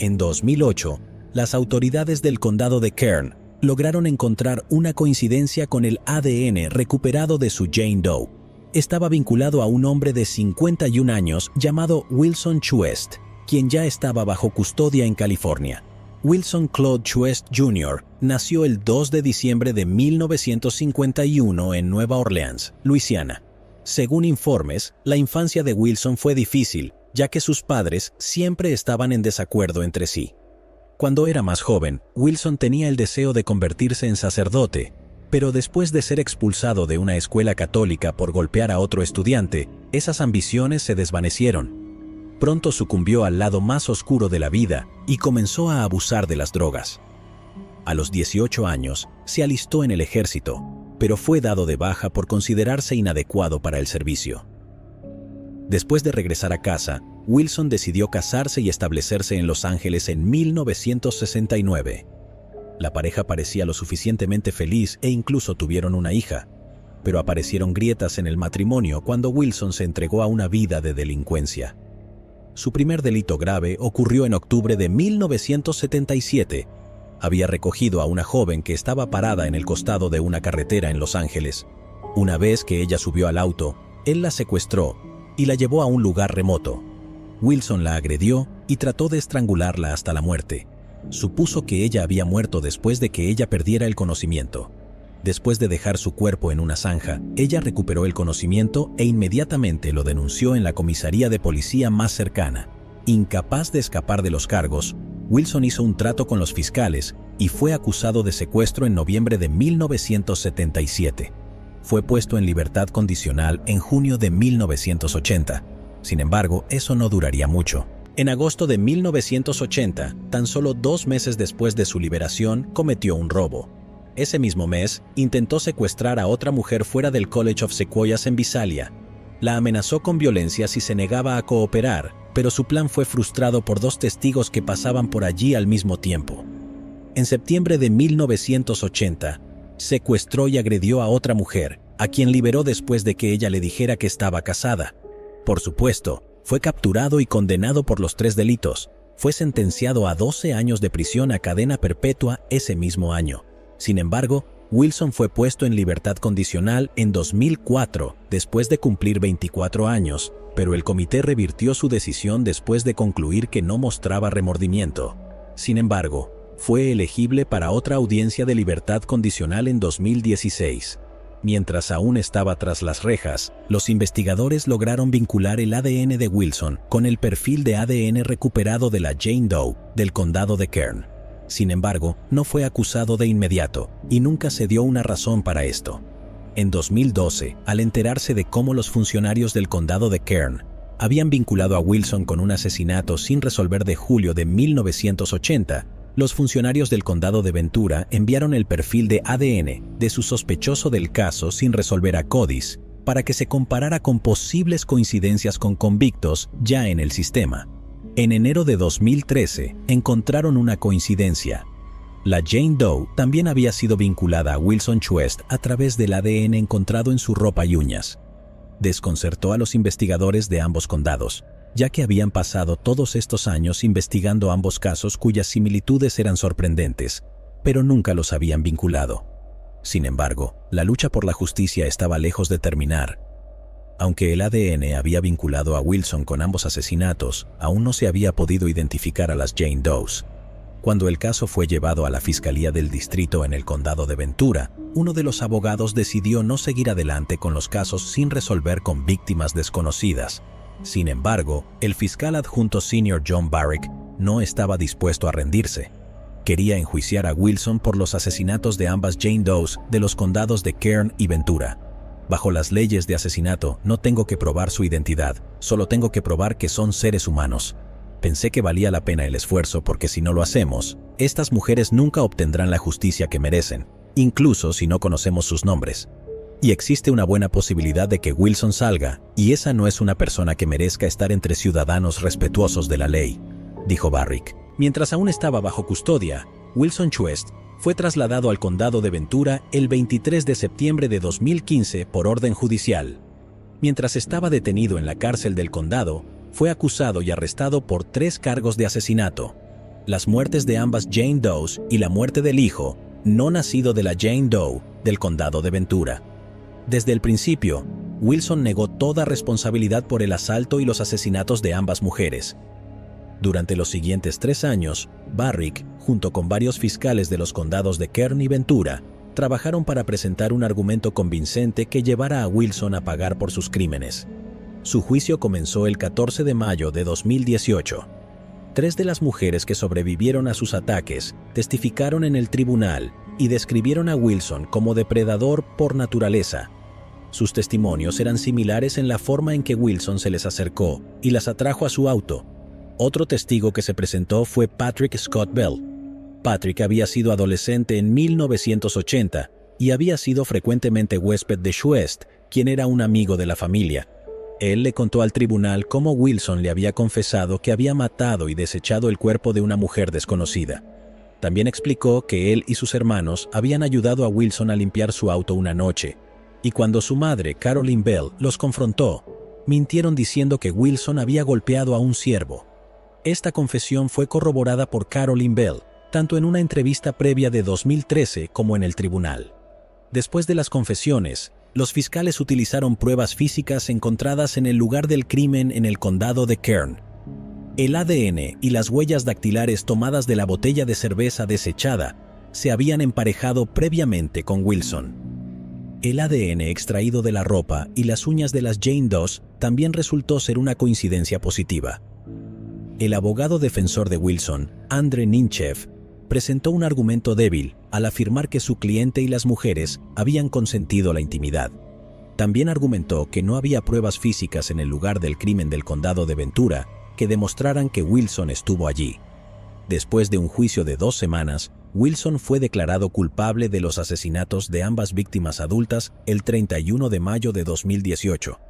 En 2008, las autoridades del condado de Kern lograron encontrar una coincidencia con el ADN recuperado de su Jane Doe. Estaba vinculado a un hombre de 51 años llamado Wilson Chuest, quien ya estaba bajo custodia en California. Wilson Claude Chuest Jr. nació el 2 de diciembre de 1951 en Nueva Orleans, Luisiana. Según informes, la infancia de Wilson fue difícil, ya que sus padres siempre estaban en desacuerdo entre sí. Cuando era más joven, Wilson tenía el deseo de convertirse en sacerdote, pero después de ser expulsado de una escuela católica por golpear a otro estudiante, esas ambiciones se desvanecieron. Pronto sucumbió al lado más oscuro de la vida y comenzó a abusar de las drogas. A los 18 años, se alistó en el ejército, pero fue dado de baja por considerarse inadecuado para el servicio. Después de regresar a casa, Wilson decidió casarse y establecerse en Los Ángeles en 1969. La pareja parecía lo suficientemente feliz e incluso tuvieron una hija, pero aparecieron grietas en el matrimonio cuando Wilson se entregó a una vida de delincuencia. Su primer delito grave ocurrió en octubre de 1977. Había recogido a una joven que estaba parada en el costado de una carretera en Los Ángeles. Una vez que ella subió al auto, él la secuestró y la llevó a un lugar remoto. Wilson la agredió y trató de estrangularla hasta la muerte. Supuso que ella había muerto después de que ella perdiera el conocimiento. Después de dejar su cuerpo en una zanja, ella recuperó el conocimiento e inmediatamente lo denunció en la comisaría de policía más cercana. Incapaz de escapar de los cargos, Wilson hizo un trato con los fiscales y fue acusado de secuestro en noviembre de 1977. Fue puesto en libertad condicional en junio de 1980. Sin embargo, eso no duraría mucho. En agosto de 1980, tan solo 2 meses después de su liberación, cometió un robo. Ese mismo mes, intentó secuestrar a otra mujer fuera del College of Sequoias en Visalia. La amenazó con violencia si se negaba a cooperar, pero su plan fue frustrado por dos testigos que pasaban por allí al mismo tiempo. En septiembre de 1980, secuestró y agredió a otra mujer, a quien liberó después de que ella le dijera que estaba casada. Por supuesto, fue capturado y condenado por los 3 delitos. Fue sentenciado a 12 años de prisión a cadena perpetua ese mismo año. Sin embargo, Wilson fue puesto en libertad condicional en 2004, después de cumplir 24 años, pero el comité revirtió su decisión después de concluir que no mostraba remordimiento. Sin embargo, fue elegible para otra audiencia de libertad condicional en 2016. Mientras aún estaba tras las rejas, los investigadores lograron vincular el ADN de Wilson con el perfil de ADN recuperado de la Jane Doe del condado de Kern. Sin embargo, no fue acusado de inmediato, y nunca se dio una razón para esto. En 2012, al enterarse de cómo los funcionarios del condado de Kern habían vinculado a Wilson con un asesinato sin resolver de julio de 1980, los funcionarios del condado de Ventura enviaron el perfil de ADN de su sospechoso del caso sin resolver a CODIS para que se comparara con posibles coincidencias con convictos ya en el sistema. En enero de 2013 encontraron una coincidencia. La Jane Doe también había sido vinculada a Wilson Chuest a través del ADN encontrado en su ropa y uñas. Desconcertó a los investigadores de ambos condados, ya que habían pasado todos estos años investigando ambos casos cuyas similitudes eran sorprendentes, pero nunca los habían vinculado. Sin embargo, la lucha por la justicia estaba lejos de terminar. Aunque el ADN había vinculado a Wilson con ambos asesinatos, aún no se había podido identificar a las Jane Does. Cuando el caso fue llevado a la Fiscalía del Distrito en el condado de Ventura, uno de los abogados decidió no seguir adelante con los casos sin resolver con víctimas desconocidas. Sin embargo, el fiscal adjunto senior John Barrick no estaba dispuesto a rendirse. Quería enjuiciar a Wilson por los asesinatos de ambas Jane Does de los condados de Kern y Ventura. Bajo las leyes de asesinato, no tengo que probar su identidad, solo tengo que probar que son seres humanos. Pensé que valía la pena el esfuerzo porque si no lo hacemos, estas mujeres nunca obtendrán la justicia que merecen, incluso si no conocemos sus nombres. Y existe una buena posibilidad de que Wilson salga, y esa no es una persona que merezca estar entre ciudadanos respetuosos de la ley, dijo Barrick. Mientras aún estaba bajo custodia, Wilson Chuest fue trasladado al condado de Ventura el 23 de septiembre de 2015 por orden judicial. Mientras estaba detenido en la cárcel del condado, fue acusado y arrestado por 3 cargos de asesinato. Las muertes de ambas Jane Does y la muerte del hijo, no nacido de la Jane Doe, del condado de Ventura. Desde el principio, Wilson negó toda responsabilidad por el asalto y los asesinatos de ambas mujeres. Durante los siguientes 3 años, Barrick, junto con varios fiscales de los condados de Kern y Ventura, trabajaron para presentar un argumento convincente que llevara a Wilson a pagar por sus crímenes. Su juicio comenzó el 14 de mayo de 2018. 3 de las mujeres que sobrevivieron a sus ataques testificaron en el tribunal y describieron a Wilson como depredador por naturaleza. Sus testimonios eran similares en la forma en que Wilson se les acercó y las atrajo a su auto. Otro testigo que se presentó fue Patrick Scott Bell. Patrick había sido adolescente en 1980 y había sido frecuentemente huésped de Chuest, quien era un amigo de la familia. Él le contó al tribunal cómo Wilson le había confesado que había matado y desechado el cuerpo de una mujer desconocida. También explicó que él y sus hermanos habían ayudado a Wilson a limpiar su auto una noche, y cuando su madre, Caroline Bell, los confrontó, mintieron diciendo que Wilson había golpeado a un ciervo. Esta confesión fue corroborada por Caroline Bell, tanto en una entrevista previa de 2013 como en el tribunal. Después de las confesiones, los fiscales utilizaron pruebas físicas encontradas en el lugar del crimen en el condado de Kern. El ADN y las huellas dactilares tomadas de la botella de cerveza desechada se habían emparejado previamente con Wilson. El ADN extraído de la ropa y las uñas de las Jane Does también resultó ser una coincidencia positiva. El abogado defensor de Wilson, Andre Ninchev, presentó un argumento débil al afirmar que su cliente y las mujeres habían consentido la intimidad. También argumentó que no había pruebas físicas en el lugar del crimen del condado de Ventura que demostraran que Wilson estuvo allí. Después de un juicio de 2 semanas, Wilson fue declarado culpable de los asesinatos de ambas víctimas adultas el 31 de mayo de 2018.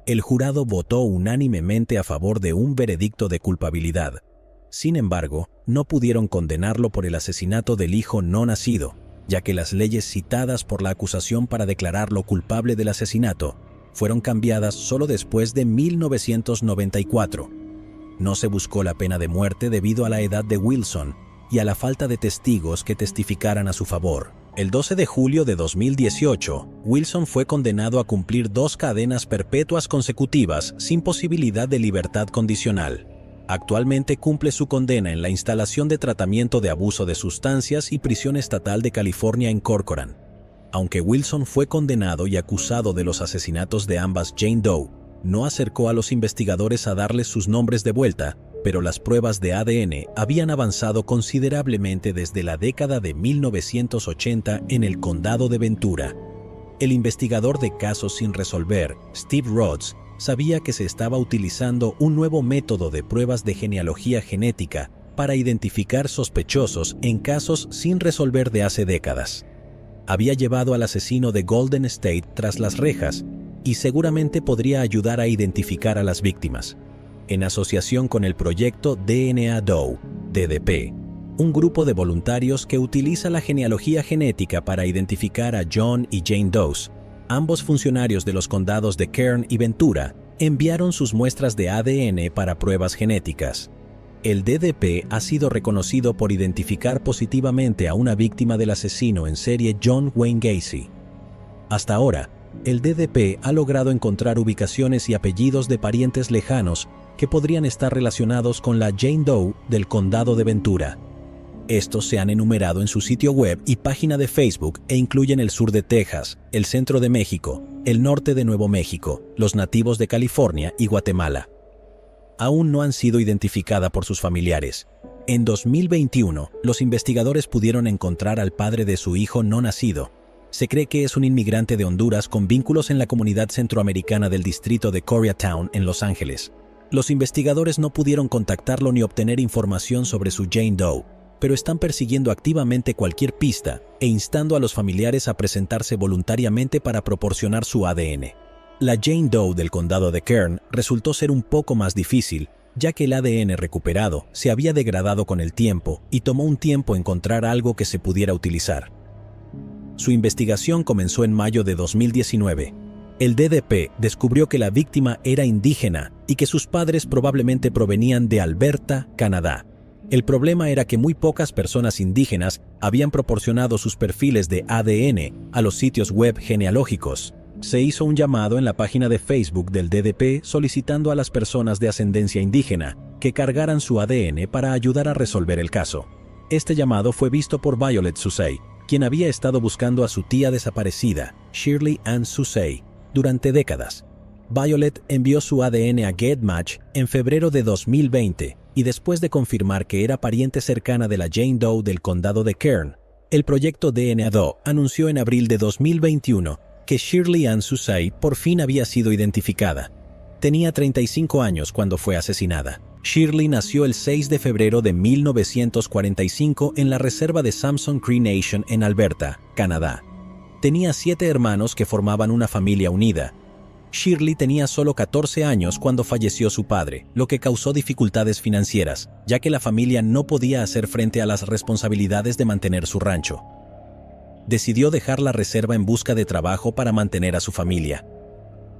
el jurado votó unánimemente a favor de un veredicto de culpabilidad. Sin embargo, no pudieron condenarlo por el asesinato del hijo no nacido, ya que las leyes citadas por la acusación para declararlo culpable del asesinato fueron cambiadas solo después de 1994. No se buscó la pena de muerte debido a la edad de Wilson y a la falta de testigos que testificaran a su favor. El 12 de julio de 2018, Wilson fue condenado a cumplir 2 cadenas perpetuas consecutivas sin posibilidad de libertad condicional. Actualmente cumple su condena en la instalación de tratamiento de abuso de sustancias y prisión estatal de California en Corcoran. Aunque Wilson fue condenado y acusado de los asesinatos de ambas Jane Doe, no acercó a los investigadores a darles sus nombres de vuelta, pero las pruebas de ADN habían avanzado considerablemente desde la década de 1980 en el condado de Ventura. El investigador de casos sin resolver, Steve Rhodes, sabía que se estaba utilizando un nuevo método de pruebas de genealogía genética para identificar sospechosos en casos sin resolver de hace décadas. Había llevado al asesino de Golden State tras las rejas y seguramente podría ayudar a identificar a las víctimas. En asociación con el proyecto DNA Doe, DDP, un grupo de voluntarios que utiliza la genealogía genética para identificar a John y Jane Doe, ambos funcionarios de los condados de Kern y Ventura enviaron sus muestras de ADN para pruebas genéticas. El DDP ha sido reconocido por identificar positivamente a una víctima del asesino en serie John Wayne Gacy. Hasta ahora, el DDP ha logrado encontrar ubicaciones y apellidos de parientes lejanos que podrían estar relacionados con la Jane Doe del condado de Ventura. Estos se han enumerado en su sitio web y página de Facebook e incluyen el sur de Texas, el centro de México, el norte de Nuevo México, los nativos de California y Guatemala. Aún no han sido identificadas por sus familiares. En 2021, los investigadores pudieron encontrar al padre de su hijo no nacido. Se cree que es un inmigrante de Honduras con vínculos en la comunidad centroamericana del distrito de Koreatown en Los Ángeles. Los investigadores no pudieron contactarlo ni obtener información sobre su Jane Doe, pero están persiguiendo activamente cualquier pista e instando a los familiares a presentarse voluntariamente para proporcionar su ADN. La Jane Doe del condado de Kern resultó ser un poco más difícil, ya que el ADN recuperado se había degradado con el tiempo y tomó un tiempo encontrar algo que se pudiera utilizar. Su investigación comenzó en mayo de 2019. El DDP descubrió que la víctima era indígena y que sus padres probablemente provenían de Alberta, Canadá. El problema era que muy pocas personas indígenas habían proporcionado sus perfiles de ADN a los sitios web genealógicos. Se hizo un llamado en la página de Facebook del DDP solicitando a las personas de ascendencia indígena que cargaran su ADN para ayudar a resolver el caso. Este llamado fue visto por Violet Susey, quien había estado buscando a su tía desaparecida, Shirley Ann Susey, durante décadas. Violet envió su ADN a GetMatch en febrero de 2020 y después de confirmar que era pariente cercana de la Jane Doe del condado de Kern, el proyecto DNA Doe anunció en abril de 2021 que Shirley Ann Susey por fin había sido identificada. Tenía 35 años cuando fue asesinada. Shirley nació el 6 de febrero de 1945 en la reserva de Samson Cree Nation en Alberta, Canadá. Tenía 7 hermanos que formaban una familia unida. Shirley tenía solo 14 años cuando falleció su padre, lo que causó dificultades financieras, ya que la familia no podía hacer frente a las responsabilidades de mantener su rancho. Decidió dejar la reserva en busca de trabajo para mantener a su familia.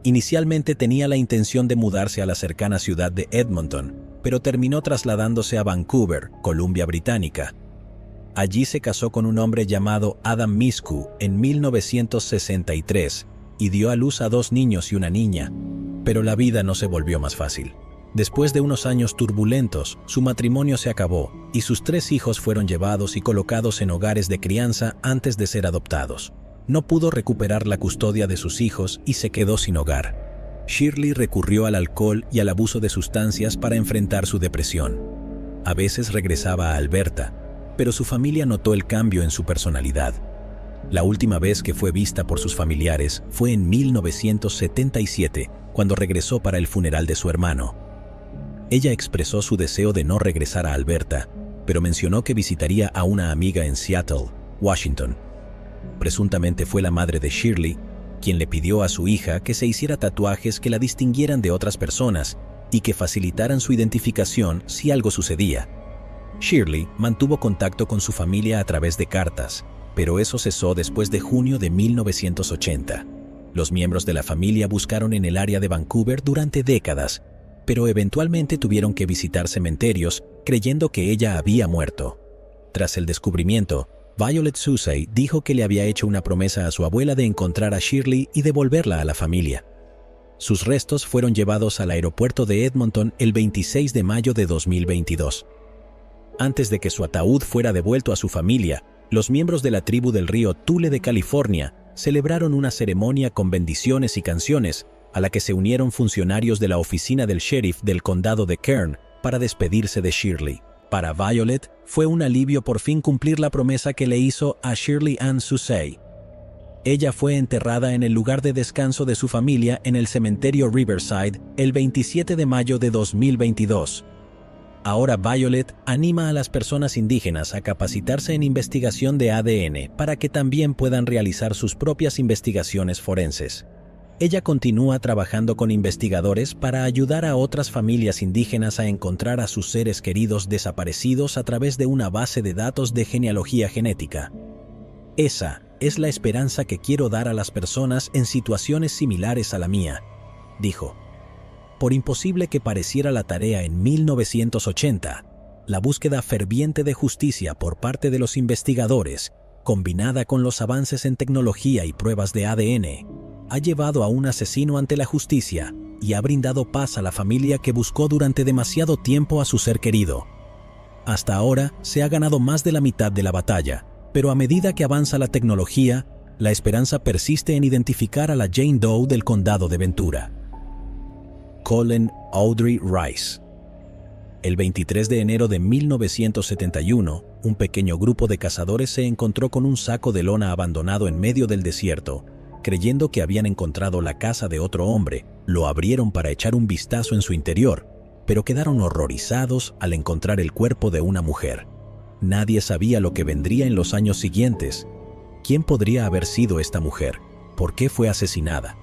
Inicialmente tenía la intención de mudarse a la cercana ciudad de Edmonton, pero terminó trasladándose a Vancouver, Columbia Británica. Allí se casó con un hombre llamado Adam Miscu en 1963 y dio a luz a 2 niños y una niña, pero la vida no se volvió más fácil. Después de unos años turbulentos, su matrimonio se acabó y sus 3 hijos fueron llevados y colocados en hogares de crianza antes de ser adoptados. No pudo recuperar la custodia de sus hijos y se quedó sin hogar. Shirley recurrió al alcohol y al abuso de sustancias para enfrentar su depresión. A veces regresaba a Alberta, pero su familia notó el cambio en su personalidad. La última vez que fue vista por sus familiares fue en 1977, cuando regresó para el funeral de su hermano. Ella expresó su deseo de no regresar a Alberta, pero mencionó que visitaría a una amiga en Seattle, Washington. Presuntamente fue la madre de Shirley, quien le pidió a su hija que se hiciera tatuajes que la distinguieran de otras personas y que facilitaran su identificación si algo sucedía. Shirley mantuvo contacto con su familia a través de cartas, pero eso cesó después de junio de 1980. Los miembros de la familia buscaron en el área de Vancouver durante décadas, pero eventualmente tuvieron que visitar cementerios creyendo que ella había muerto. Tras el descubrimiento, Violet Susey dijo que le había hecho una promesa a su abuela de encontrar a Shirley y devolverla a la familia. Sus restos fueron llevados al aeropuerto de Edmonton el 26 de mayo de 2022. Antes de que su ataúd fuera devuelto a su familia, los miembros de la tribu del río Tule de California celebraron una ceremonia con bendiciones y canciones, a la que se unieron funcionarios de la oficina del sheriff del condado de Kern para despedirse de Shirley. Para Violet, fue un alivio por fin cumplir la promesa que le hizo a Shirley Ann Susey. Ella fue enterrada en el lugar de descanso de su familia en el cementerio Riverside el 27 de mayo de 2022. Ahora Violet anima a las personas indígenas a capacitarse en investigación de ADN para que también puedan realizar sus propias investigaciones forenses. Ella continúa trabajando con investigadores para ayudar a otras familias indígenas a encontrar a sus seres queridos desaparecidos a través de una base de datos de genealogía genética. Esa es la esperanza que quiero dar a las personas en situaciones similares a la mía, dijo. Por imposible que pareciera la tarea en 1980, la búsqueda ferviente de justicia por parte de los investigadores, combinada con los avances en tecnología y pruebas de ADN, ha llevado a un asesino ante la justicia y ha brindado paz a la familia que buscó durante demasiado tiempo a su ser querido. Hasta ahora se ha ganado más de la mitad de la batalla, pero a medida que avanza la tecnología, la esperanza persiste en identificar a la Jane Doe del condado de Ventura. Colin Audrey Rice. El 23 de enero de 1971, un pequeño grupo de cazadores se encontró con un saco de lona abandonado en medio del desierto. Creyendo que habían encontrado la casa de otro hombre, lo abrieron para echar un vistazo en su interior, pero quedaron horrorizados al encontrar el cuerpo de una mujer. Nadie sabía lo que vendría en los años siguientes. ¿Quién podría haber sido esta mujer? ¿Por qué fue asesinada?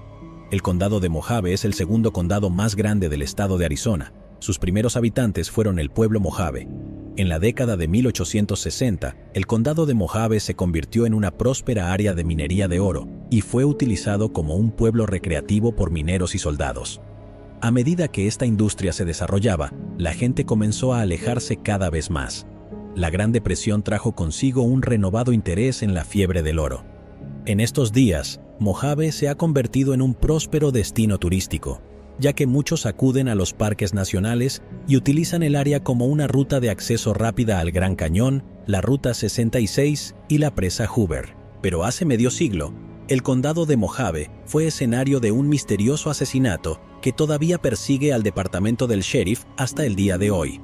El condado de Mojave es el segundo condado más grande del estado de Arizona. Sus primeros habitantes fueron el pueblo Mojave. En la década de 1860, el condado de Mojave se convirtió en una próspera área de minería de oro y fue utilizado como un pueblo recreativo por mineros y soldados. A medida que esta industria se desarrollaba, la gente comenzó a alejarse cada vez más. La Gran Depresión trajo consigo un renovado interés en la fiebre del oro. En estos días, Mojave se ha convertido en un próspero destino turístico, ya que muchos acuden a los parques nacionales y utilizan el área como una ruta de acceso rápida al Gran Cañón, la Ruta 66 y la Presa Hoover. Pero hace medio siglo, el condado de Mojave fue escenario de un misterioso asesinato que todavía persigue al departamento del sheriff hasta el día de hoy.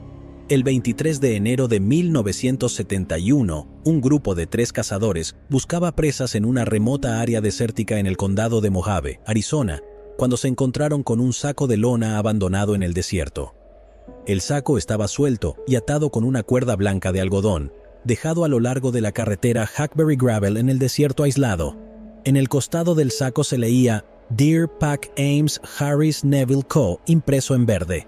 El 23 de enero de 1971, un grupo de 3 cazadores buscaba presas en una remota área desértica en el condado de Mojave, Arizona, cuando se encontraron con un saco de lona abandonado en el desierto. El saco estaba suelto y atado con una cuerda blanca de algodón, dejado a lo largo de la carretera Hackberry Gravel en el desierto aislado. En el costado del saco se leía Deer Pack Ames Harris Neville Co. impreso en verde.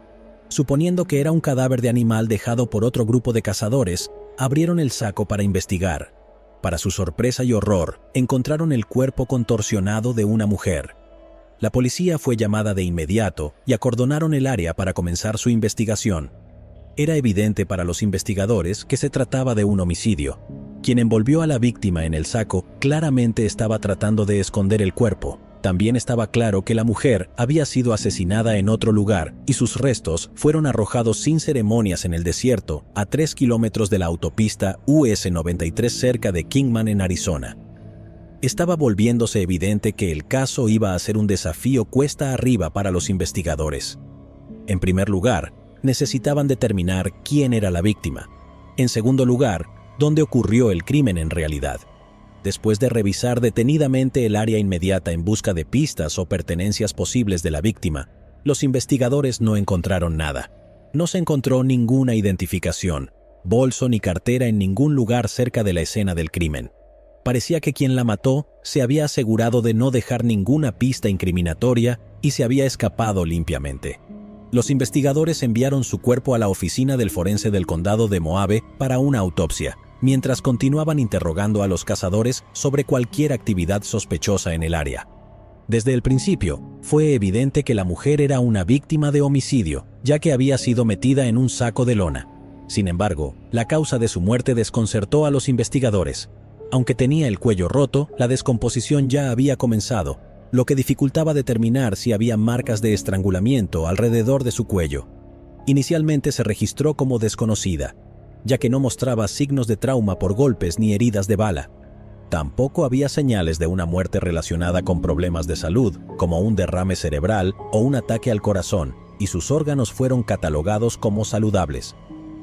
Suponiendo que era un cadáver de animal dejado por otro grupo de cazadores, abrieron el saco para investigar. Para su sorpresa y horror, encontraron el cuerpo contorsionado de una mujer. La policía fue llamada de inmediato y acordonaron el área para comenzar su investigación. Era evidente para los investigadores que se trataba de un homicidio. Quien envolvió a la víctima en el saco claramente estaba tratando de esconder el cuerpo. También estaba claro que la mujer había sido asesinada en otro lugar y sus restos fueron arrojados sin ceremonias en el desierto a 3 kilómetros de la autopista US 93 cerca de Kingman en Arizona. Estaba volviéndose evidente que el caso iba a ser un desafío cuesta arriba para los investigadores. En primer lugar, necesitaban determinar quién era la víctima. En segundo lugar, dónde ocurrió el crimen en realidad. Después de revisar detenidamente el área inmediata en busca de pistas o pertenencias posibles de la víctima, los investigadores no encontraron nada. No se encontró ninguna identificación, bolso ni cartera en ningún lugar cerca de la escena del crimen. Parecía que quien la mató se había asegurado de no dejar ninguna pista incriminatoria y se había escapado limpiamente. Los investigadores enviaron su cuerpo a la oficina del forense del condado de Moave para una autopsia, mientras continuaban interrogando a los cazadores sobre cualquier actividad sospechosa en el área. Desde el principio, fue evidente que la mujer era una víctima de homicidio, ya que había sido metida en un saco de lona. Sin embargo, la causa de su muerte desconcertó a los investigadores. Aunque tenía el cuello roto, la descomposición ya había comenzado, lo que dificultaba determinar si había marcas de estrangulamiento alrededor de su cuello. Inicialmente se registró como desconocida, ya que no mostraba signos de trauma por golpes ni heridas de bala. Tampoco había señales de una muerte relacionada con problemas de salud, como un derrame cerebral o un ataque al corazón, y sus órganos fueron catalogados como saludables.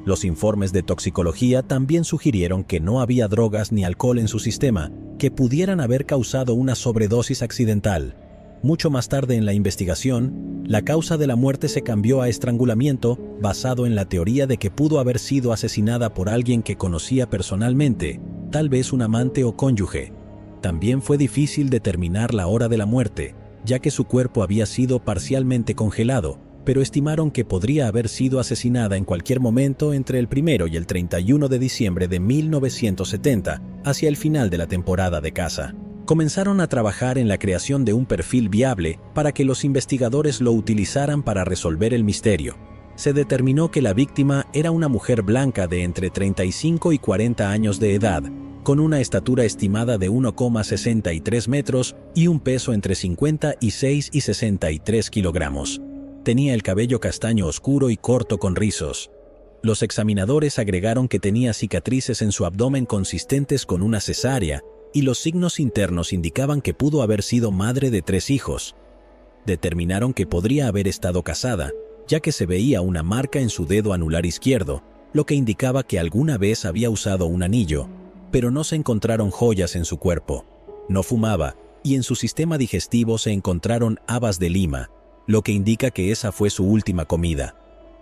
Los informes de toxicología también sugirieron que no había drogas ni alcohol en su sistema, que pudieran haber causado una sobredosis accidental. Mucho más tarde en la investigación, la causa de la muerte se cambió a estrangulamiento, basado en la teoría de que pudo haber sido asesinada por alguien que conocía personalmente, tal vez un amante o cónyuge. También fue difícil determinar la hora de la muerte, ya que su cuerpo había sido parcialmente congelado, pero estimaron que podría haber sido asesinada en cualquier momento entre el 1 y el 31 de diciembre de 1970, hacia el final de la temporada de caza. Comenzaron a trabajar en la creación de un perfil viable para que los investigadores lo utilizaran para resolver el misterio. Se determinó que la víctima era una mujer blanca de entre 35 y 40 años de edad, con una estatura estimada de 1,63 metros y un peso entre 56 y 63 kilogramos. Tenía el cabello castaño oscuro y corto con rizos. Los examinadores agregaron que tenía cicatrices en su abdomen consistentes con una cesárea, y los signos internos indicaban que pudo haber sido madre de 3 hijos. Determinaron que podría haber estado casada, ya que se veía una marca en su dedo anular izquierdo, lo que indicaba que alguna vez había usado un anillo, pero no se encontraron joyas en su cuerpo. No fumaba, y en su sistema digestivo se encontraron habas de lima, lo que indica que esa fue su última comida.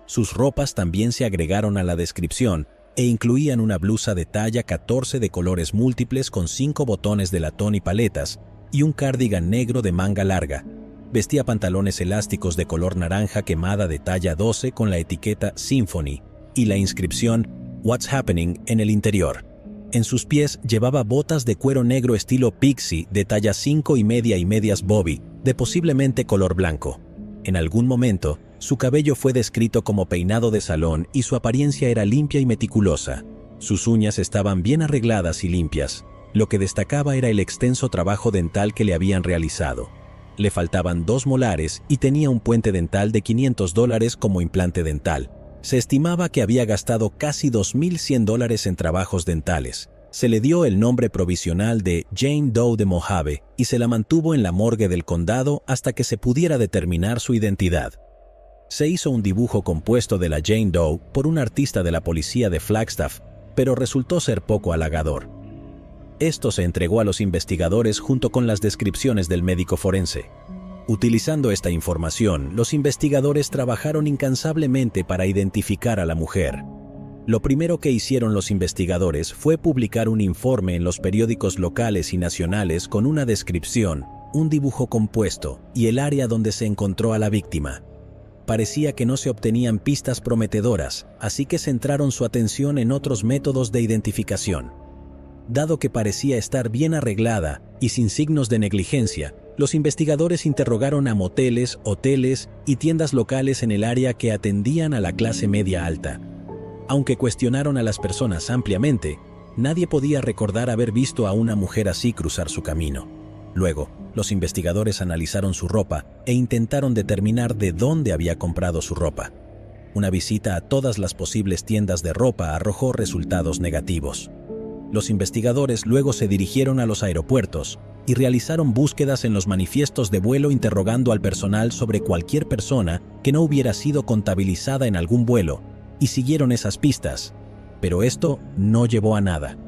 Sus ropas también se agregaron a la descripción e incluían una blusa de talla 14 de colores múltiples con 5 botones de latón y paletas, y un cardigan negro de manga larga. Vestía pantalones elásticos de color naranja quemada de talla 12 con la etiqueta Symphony y la inscripción What's Happening en el interior. En sus pies llevaba botas de cuero negro estilo Pixie de talla 5 y medias Bobby, de posiblemente color blanco. En algún momento, su cabello fue descrito como peinado de salón y su apariencia era limpia y meticulosa. Sus uñas estaban bien arregladas y limpias. Lo que destacaba era el extenso trabajo dental que le habían realizado. Le faltaban 2 molares y tenía un puente dental de $500 como implante dental. Se estimaba que había gastado casi $2,100 en trabajos dentales. Se le dio el nombre provisional de Jane Doe de Mojave y se la mantuvo en la morgue del condado hasta que se pudiera determinar su identidad. Se hizo un dibujo compuesto de la Jane Doe por un artista de la policía de Flagstaff, pero resultó ser poco halagador. Esto se entregó a los investigadores junto con las descripciones del médico forense. Utilizando esta información, los investigadores trabajaron incansablemente para identificar a la mujer. Lo primero que hicieron los investigadores fue publicar un informe en los periódicos locales y nacionales con una descripción, un dibujo compuesto y el área donde se encontró a la víctima. Parecía que no se obtenían pistas prometedoras, así que centraron su atención en otros métodos de identificación. Dado que parecía estar bien arreglada y sin signos de negligencia, los investigadores interrogaron a moteles, hoteles y tiendas locales en el área que atendían a la clase media alta. Aunque cuestionaron a las personas ampliamente, nadie podía recordar haber visto a una mujer así cruzar su camino. Luego, los investigadores analizaron su ropa e intentaron determinar de dónde había comprado su ropa. Una visita a todas las posibles tiendas de ropa arrojó resultados negativos. Los investigadores luego se dirigieron a los aeropuertos y realizaron búsquedas en los manifiestos de vuelo interrogando al personal sobre cualquier persona que no hubiera sido contabilizada en algún vuelo, y siguieron esas pistas, pero esto no llevó a nada.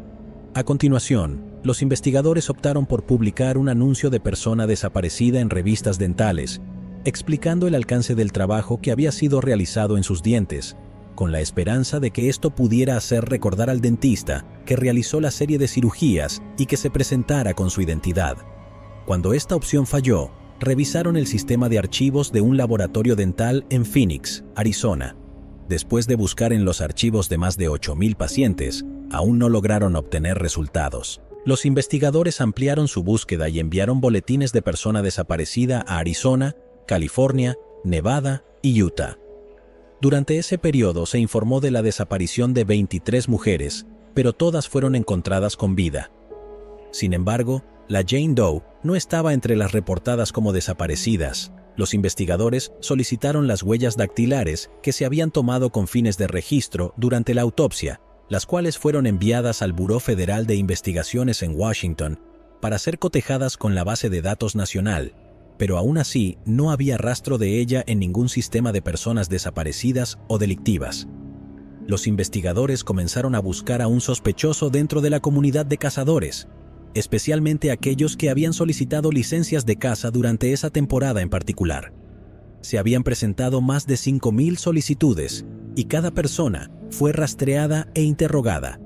A continuación, los investigadores optaron por publicar un anuncio de persona desaparecida en revistas dentales, explicando el alcance del trabajo que había sido realizado en sus dientes, con la esperanza de que esto pudiera hacer recordar al dentista que realizó la serie de cirugías y que se presentara con su identidad. Cuando esta opción falló, revisaron el sistema de archivos de un laboratorio dental en Phoenix, Arizona. Después de buscar en los archivos de más de 8,000 pacientes, aún no lograron obtener resultados. Los investigadores ampliaron su búsqueda y enviaron boletines de persona desaparecida a Arizona, California, Nevada y Utah. Durante ese periodo se informó de la desaparición de 23 mujeres, pero todas fueron encontradas con vida. Sin embargo, la Jane Doe no estaba entre las reportadas como desaparecidas. Los investigadores solicitaron las huellas dactilares que se habían tomado con fines de registro durante la autopsia, las cuales fueron enviadas al Buró Federal de Investigaciones en Washington para ser cotejadas con la base de datos nacional, pero aún así no había rastro de ella en ningún sistema de personas desaparecidas o delictivas. Los investigadores comenzaron a buscar a un sospechoso dentro de la comunidad de cazadores, especialmente aquellos que habían solicitado licencias de caza durante esa temporada en particular. Se habían presentado más de 5,000 solicitudes y cada persona fue rastreada e interrogada.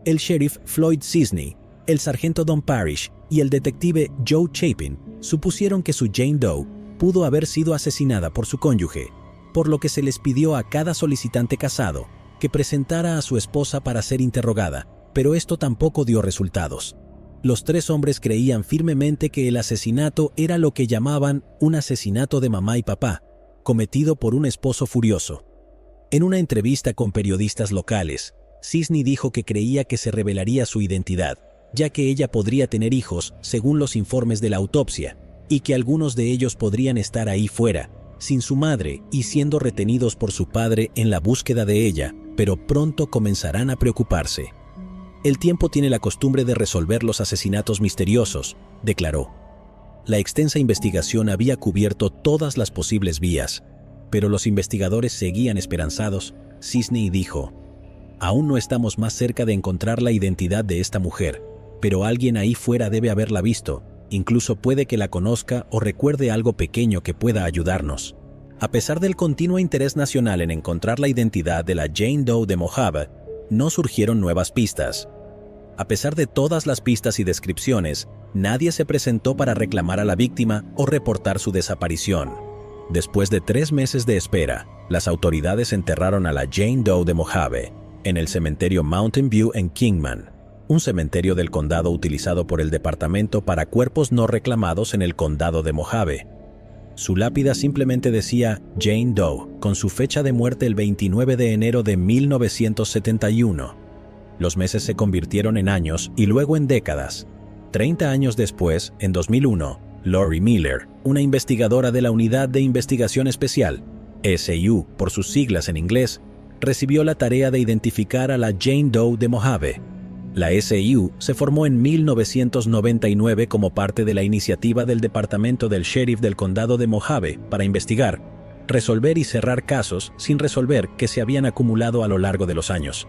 El sheriff Floyd Cisney, el sargento Don Parrish y el detective Joe Chapin supusieron que su Jane Doe pudo haber sido asesinada por su cónyuge, por lo que se les pidió a cada solicitante casado que presentara a su esposa para ser interrogada, pero esto tampoco dio resultados. Los 3 hombres creían firmemente que el asesinato era lo que llamaban un asesinato de mamá y papá, cometido por un esposo furioso. En una entrevista con periodistas locales, Cisney dijo que creía que se revelaría su identidad, ya que ella podría tener hijos según los informes de la autopsia, y que algunos de ellos podrían estar ahí fuera, sin su madre y siendo retenidos por su padre en la búsqueda de ella, pero pronto comenzarán a preocuparse. El tiempo tiene la costumbre de resolver los asesinatos misteriosos, declaró. La extensa investigación había cubierto todas las posibles vías, pero los investigadores seguían esperanzados. Cisney dijo: aún no estamos más cerca de encontrar la identidad de esta mujer, pero alguien ahí fuera debe haberla visto, incluso puede que la conozca o recuerde algo pequeño que pueda ayudarnos. A pesar del continuo interés nacional en encontrar la identidad de la Jane Doe de Mojave, no surgieron nuevas pistas. A pesar de todas las pistas y descripciones, nadie se presentó para reclamar a la víctima o reportar su desaparición. Después de 3 meses de espera, las autoridades enterraron a la Jane Doe de Mojave en el cementerio Mountain View en Kingman, un cementerio del condado utilizado por el Departamento para Cuerpos No Reclamados en el condado de Mojave. Su lápida simplemente decía Jane Doe, con su fecha de muerte el 29 de enero de 1971. Los meses se convirtieron en años y luego en décadas. 30 años después, en 2001, Lori Miller, una investigadora de la Unidad de Investigación Especial, SIU por sus siglas en inglés, recibió la tarea de identificar a la Jane Doe de Mojave. La SIU se formó en 1999 como parte de la iniciativa del Departamento del Sheriff del Condado de Mojave para investigar, resolver y cerrar casos sin resolver que se habían acumulado a lo largo de los años.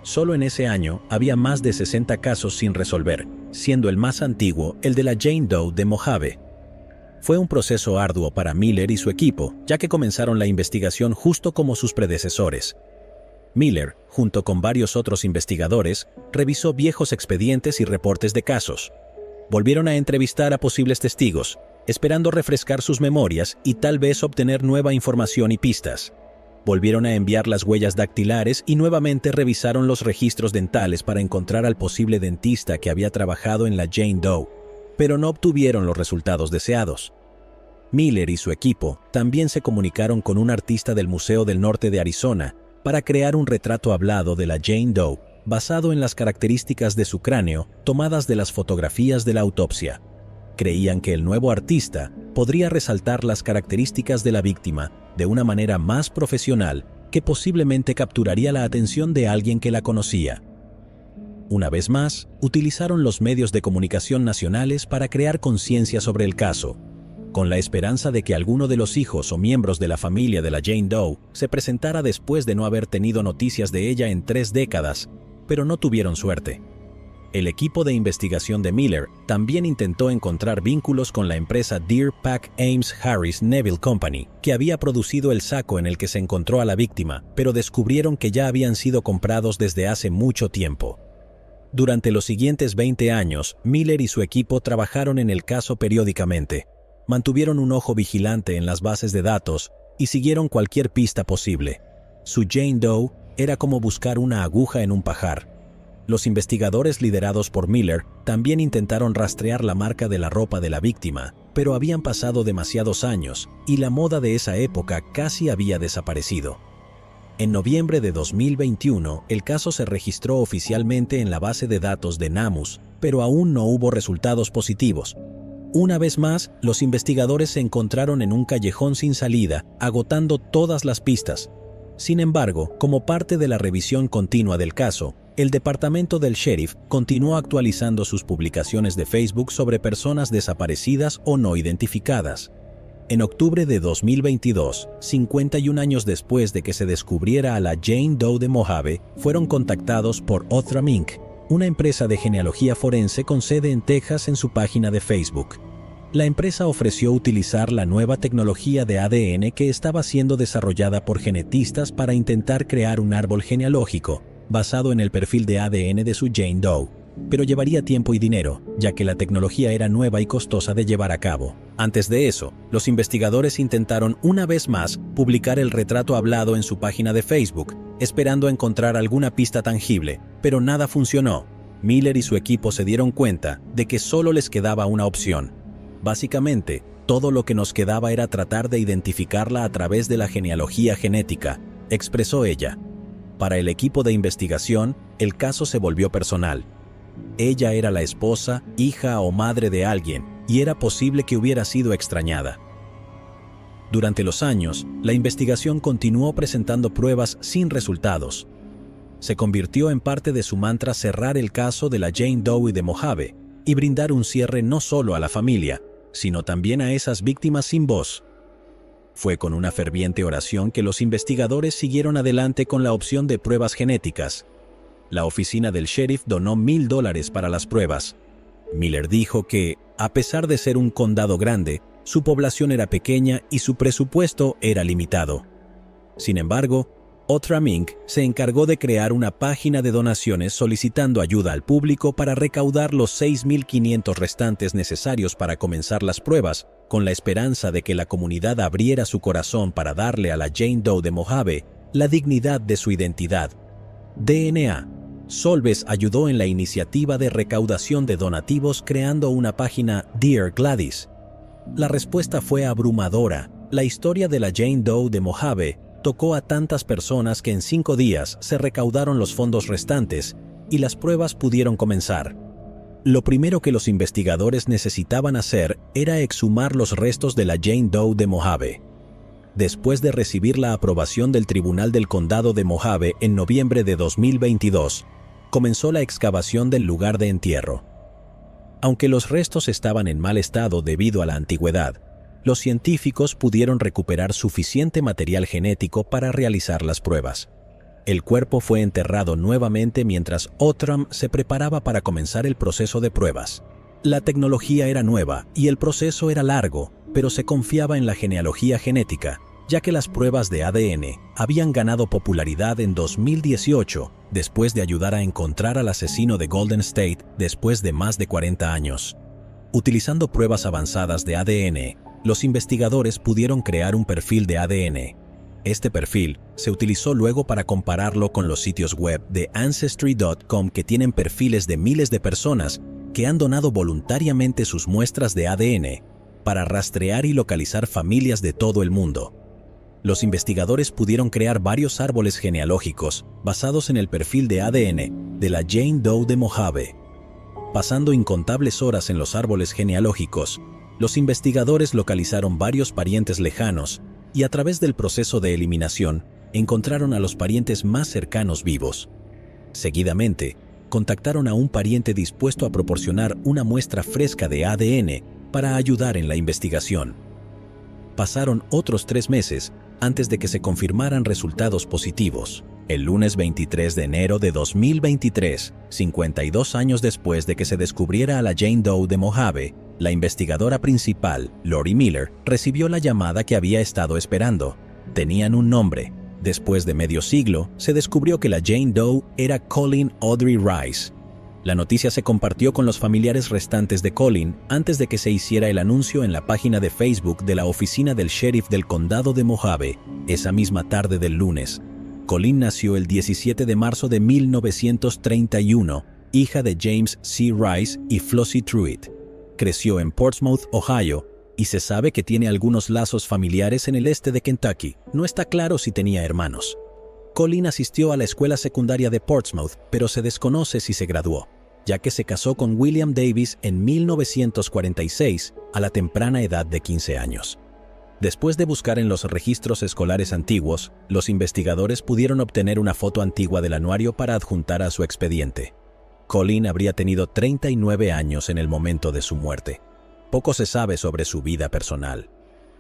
Solo en ese año había más de 60 casos sin resolver, siendo el más antiguo el de la Jane Doe de Mojave. Fue un proceso arduo para Miller y su equipo, ya que comenzaron la investigación justo como sus predecesores. Miller, junto con varios otros investigadores, revisó viejos expedientes y reportes de casos. Volvieron a entrevistar a posibles testigos, esperando refrescar sus memorias y tal vez obtener nueva información y pistas. Volvieron a enviar las huellas dactilares y nuevamente revisaron los registros dentales para encontrar al posible dentista que había trabajado en la Jane Doe, pero no obtuvieron los resultados deseados. Miller y su equipo también se comunicaron con un artista del Museo del Norte de Arizona para crear un retrato hablado de la Jane Doe basado en las características de su cráneo tomadas de las fotografías de la autopsia. Creían que el nuevo artista podría resaltar las características de la víctima de una manera más profesional que posiblemente capturaría la atención de alguien que la conocía. Una vez más, utilizaron los medios de comunicación nacionales para crear conciencia sobre el caso, con la esperanza de que alguno de los hijos o miembros de la familia de la Jane Doe se presentara después de no haber tenido noticias de ella en 3 décadas, pero no tuvieron suerte. El equipo de investigación de Miller también intentó encontrar vínculos con la empresa Deer Pack Ames Harris Neville Company, que había producido el saco en el que se encontró a la víctima, pero descubrieron que ya habían sido comprados desde hace mucho tiempo. Durante los siguientes 20 años, Miller y su equipo trabajaron en el caso periódicamente, mantuvieron un ojo vigilante en las bases de datos y siguieron cualquier pista posible. Su Jane Doe era como buscar una aguja en un pajar. Los investigadores liderados por Miller también intentaron rastrear la marca de la ropa de la víctima, pero habían pasado demasiados años y la moda de esa época casi había desaparecido. En noviembre de 2021, el caso se registró oficialmente en la base de datos de NamUs, pero aún no hubo resultados positivos. Una vez más, los investigadores se encontraron en un callejón sin salida, agotando todas las pistas. Sin embargo, como parte de la revisión continua del caso, el departamento del sheriff continuó actualizando sus publicaciones de Facebook sobre personas desaparecidas o no identificadas. En octubre de 2022, 51 años después de que se descubriera a la Jane Doe de Mojave, fueron contactados por Othram Inc., una empresa de genealogía forense con sede en Texas, en su página de Facebook. La empresa ofreció utilizar la nueva tecnología de ADN que estaba siendo desarrollada por genetistas para intentar crear un árbol genealógico basado en el perfil de ADN de su Jane Doe, pero llevaría tiempo y dinero, ya que la tecnología era nueva y costosa de llevar a cabo. Antes de eso, los investigadores intentaron una vez más publicar el retrato hablado en su página de Facebook, esperando encontrar alguna pista tangible, pero nada funcionó. Miller y su equipo se dieron cuenta de que solo les quedaba una opción. Básicamente, todo lo que nos quedaba era tratar de identificarla a través de la genealogía genética, expresó ella. Para el equipo de investigación, el caso se volvió personal. Ella era la esposa, hija o madre de alguien, y era posible que hubiera sido extrañada. Durante los años, la investigación continuó presentando pruebas sin resultados. Se convirtió en parte de su mantra cerrar el caso de la Jane Doe de Mojave y brindar un cierre no solo a la familia, sino también a esas víctimas sin voz. Fue con una ferviente oración que los investigadores siguieron adelante con la opción de pruebas genéticas. La oficina del sheriff donó $1,000 para las pruebas. Miller dijo que, a pesar de ser un condado grande, su población era pequeña y su presupuesto era limitado. Sin embargo, Othram Inc. se encargó de crear una página de donaciones solicitando ayuda al público para recaudar los $6,500 restantes necesarios para comenzar las pruebas, con la esperanza de que la comunidad abriera su corazón para darle a la Jane Doe de Mojave la dignidad de su identidad. DNA. Solves ayudó en la iniciativa de recaudación de donativos creando una página Dear Gladys. La respuesta fue abrumadora. La historia de la Jane Doe de Mojave tocó a tantas personas que en 5 días se recaudaron los fondos restantes y las pruebas pudieron comenzar. Lo primero que los investigadores necesitaban hacer era exhumar los restos de la Jane Doe de Mojave. Después de recibir la aprobación del Tribunal del Condado de Mojave en noviembre de 2022, comenzó la excavación del lugar de entierro. Aunque los restos estaban en mal estado debido a la antigüedad, los científicos pudieron recuperar suficiente material genético para realizar las pruebas. El cuerpo fue enterrado nuevamente mientras Othram se preparaba para comenzar el proceso de pruebas. La tecnología era nueva y el proceso era largo, pero se confiaba en la genealogía genética, ya que las pruebas de ADN habían ganado popularidad en 2018 después de ayudar a encontrar al asesino de Golden State después de más de 40 años. Utilizando pruebas avanzadas de ADN, los investigadores pudieron crear un perfil de ADN. Este perfil se utilizó luego para compararlo con los sitios web de Ancestry.com que tienen perfiles de miles de personas que han donado voluntariamente sus muestras de ADN para rastrear y localizar familias de todo el mundo. Los investigadores pudieron crear varios árboles genealógicos basados en el perfil de ADN de la Jane Doe de Mojave. Pasando incontables horas en los árboles genealógicos, los investigadores localizaron varios parientes lejanos y a través del proceso de eliminación encontraron a los parientes más cercanos vivos. Seguidamente, contactaron a un pariente dispuesto a proporcionar una muestra fresca de ADN para ayudar en la investigación. Pasaron otros 3 meses antes de que se confirmaran resultados positivos. El lunes 23 de enero de 2023, 52 años después de que se descubriera a la Jane Doe de Mojave, la investigadora principal, Lori Miller, recibió la llamada que había estado esperando. Tenían un nombre. Después de medio siglo, se descubrió que la Jane Doe era Colleen Audrey Rice. La noticia se compartió con los familiares restantes de Colleen antes de que se hiciera el anuncio en la página de Facebook de la oficina del sheriff del condado de Mojave, esa misma tarde del lunes. Colleen nació el 17 de marzo de 1931, hija de James C. Rice y Flossie Truitt. Creció en Portsmouth, Ohio, y se sabe que tiene algunos lazos familiares en el este de Kentucky. No está claro si tenía hermanos. Colleen asistió a la escuela secundaria de Portsmouth, pero se desconoce si se graduó, ya que se casó con William Davis en 1946 a la temprana edad de 15 años. Después de buscar en los registros escolares antiguos, los investigadores pudieron obtener una foto antigua del anuario para adjuntar a su expediente. Colleen habría tenido 39 años en el momento de su muerte. Poco se sabe sobre su vida personal.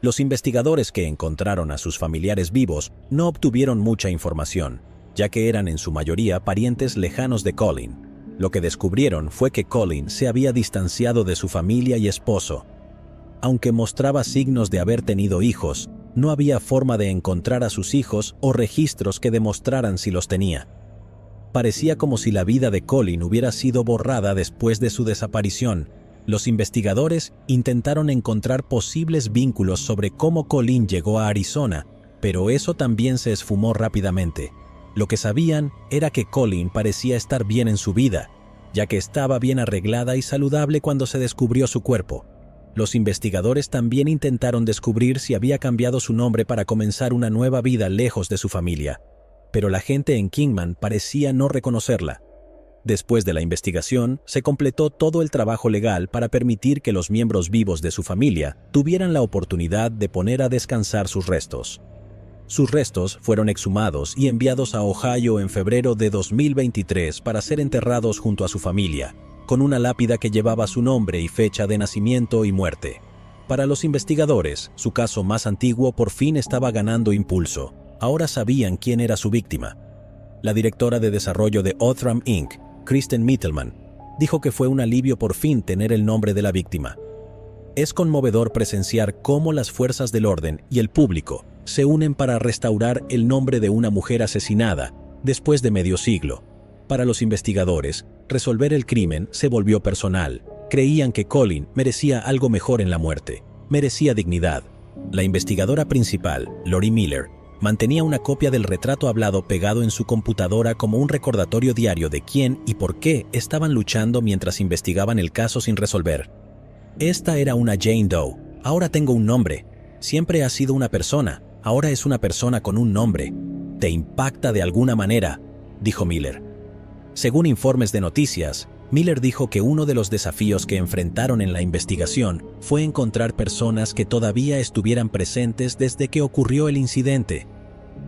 Los investigadores que encontraron a sus familiares vivos no obtuvieron mucha información, ya que eran en su mayoría parientes lejanos de Colleen. Lo que descubrieron fue que Colleen se había distanciado de su familia y esposo. Aunque mostraba signos de haber tenido hijos, no había forma de encontrar a sus hijos o registros que demostraran si los tenía. Parecía como si la vida de Colleen hubiera sido borrada después de su desaparición. Los investigadores intentaron encontrar posibles vínculos sobre cómo Colleen llegó a Arizona, pero eso también se esfumó rápidamente. Lo que sabían era que Colleen parecía estar bien en su vida, ya que estaba bien arreglada y saludable cuando se descubrió su cuerpo. Los investigadores también intentaron descubrir si había cambiado su nombre para comenzar una nueva vida lejos de su familia, pero la gente en Kingman parecía no reconocerla. Después de la investigación, se completó todo el trabajo legal para permitir que los miembros vivos de su familia tuvieran la oportunidad de poner a descansar sus restos. Sus restos fueron exhumados y enviados a Ohio en febrero de 2023 para ser enterrados junto a su familia, con una lápida que llevaba su nombre y fecha de nacimiento y muerte. Para los investigadores, su caso más antiguo por fin estaba ganando impulso. Ahora sabían quién era su víctima. La directora de desarrollo de Othram Inc., Kristen Mittelman, dijo que fue un alivio por fin tener el nombre de la víctima. Es conmovedor presenciar cómo las fuerzas del orden y el público se unen para restaurar el nombre de una mujer asesinada después de medio siglo. Para los investigadores, resolver el crimen se volvió personal. Creían que Colleen merecía algo mejor en la muerte, merecía dignidad. La investigadora principal, Lori Miller, mantenía una copia del retrato hablado pegado en su computadora como un recordatorio diario de quién y por qué estaban luchando mientras investigaban el caso sin resolver. Esta era una Jane Doe. Ahora tengo un nombre. Siempre ha sido una persona. Ahora es una persona con un nombre. Te impacta de alguna manera, dijo Miller. Según informes de noticias, Miller dijo que uno de los desafíos que enfrentaron en la investigación fue encontrar personas que todavía estuvieran presentes desde que ocurrió el incidente.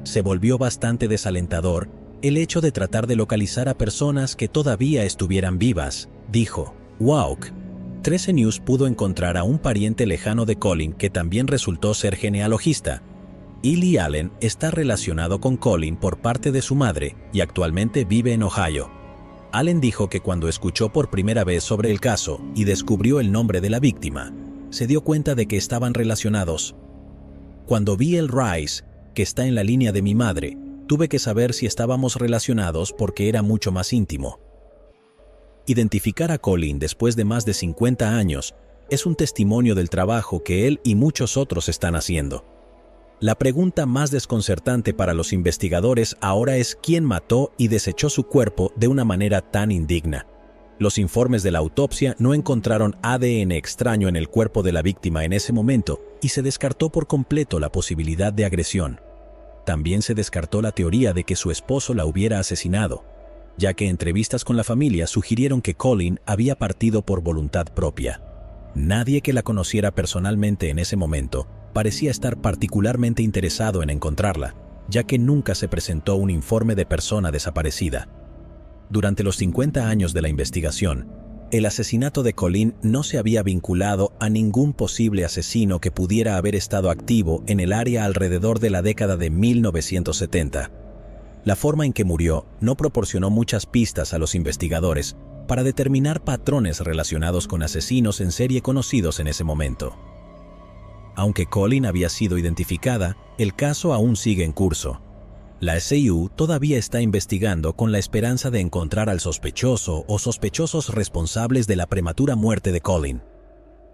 Se volvió bastante desalentador el hecho de tratar de localizar a personas que todavía estuvieran vivas, dijo. WAUK. 13 News pudo encontrar a un pariente lejano de Colleen que también resultó ser genealogista. Ely Allen está relacionado con Colleen por parte de su madre y actualmente vive en Ohio. Allen dijo que cuando escuchó por primera vez sobre el caso y descubrió el nombre de la víctima, se dio cuenta de que estaban relacionados. Cuando vi el Rice, que está en la línea de mi madre, tuve que saber si estábamos relacionados porque era mucho más íntimo. Identificar a Colleen después de más de 50 años es un testimonio del trabajo que él y muchos otros están haciendo. La pregunta más desconcertante para los investigadores ahora es quién mató y desechó su cuerpo de una manera tan indigna. Los informes de la autopsia no encontraron ADN extraño en el cuerpo de la víctima en ese momento y se descartó por completo la posibilidad de agresión. También se descartó la teoría de que su esposo la hubiera asesinado, ya que entrevistas con la familia sugirieron que Colleen había partido por voluntad propia. Nadie que la conociera personalmente en ese momento parecía estar particularmente interesado en encontrarla, ya que nunca se presentó un informe de persona desaparecida. Durante los 50 años de la investigación, el asesinato de Colleen no se había vinculado a ningún posible asesino que pudiera haber estado activo en el área alrededor de la década de 1970. La forma en que murió no proporcionó muchas pistas a los investigadores para determinar patrones relacionados con asesinos en serie conocidos en ese momento. Aunque Colleen había sido identificada, el caso aún sigue en curso. La SIU todavía está investigando con la esperanza de encontrar al sospechoso o sospechosos responsables de la prematura muerte de Colleen.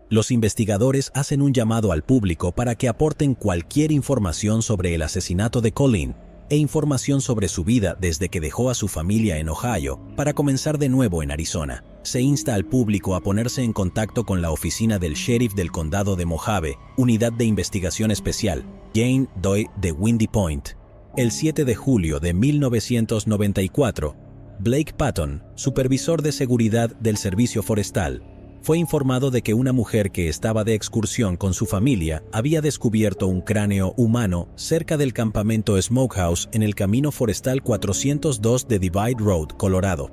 Los investigadores hacen un llamado al público para que aporten cualquier información sobre el asesinato de Colleen e información sobre su vida desde que dejó a su familia en Ohio para comenzar de nuevo en Arizona. Se insta al público a ponerse en contacto con la oficina del sheriff del condado de Mojave, Unidad de Investigación Especial, Jane Doe de Windy Point. El 7 de julio de 1994, Blake Patton, supervisor de seguridad del Servicio Forestal, fue informado de que una mujer que estaba de excursión con su familia había descubierto un cráneo humano cerca del campamento Smokehouse en el camino forestal 402 de Divide Road, Colorado.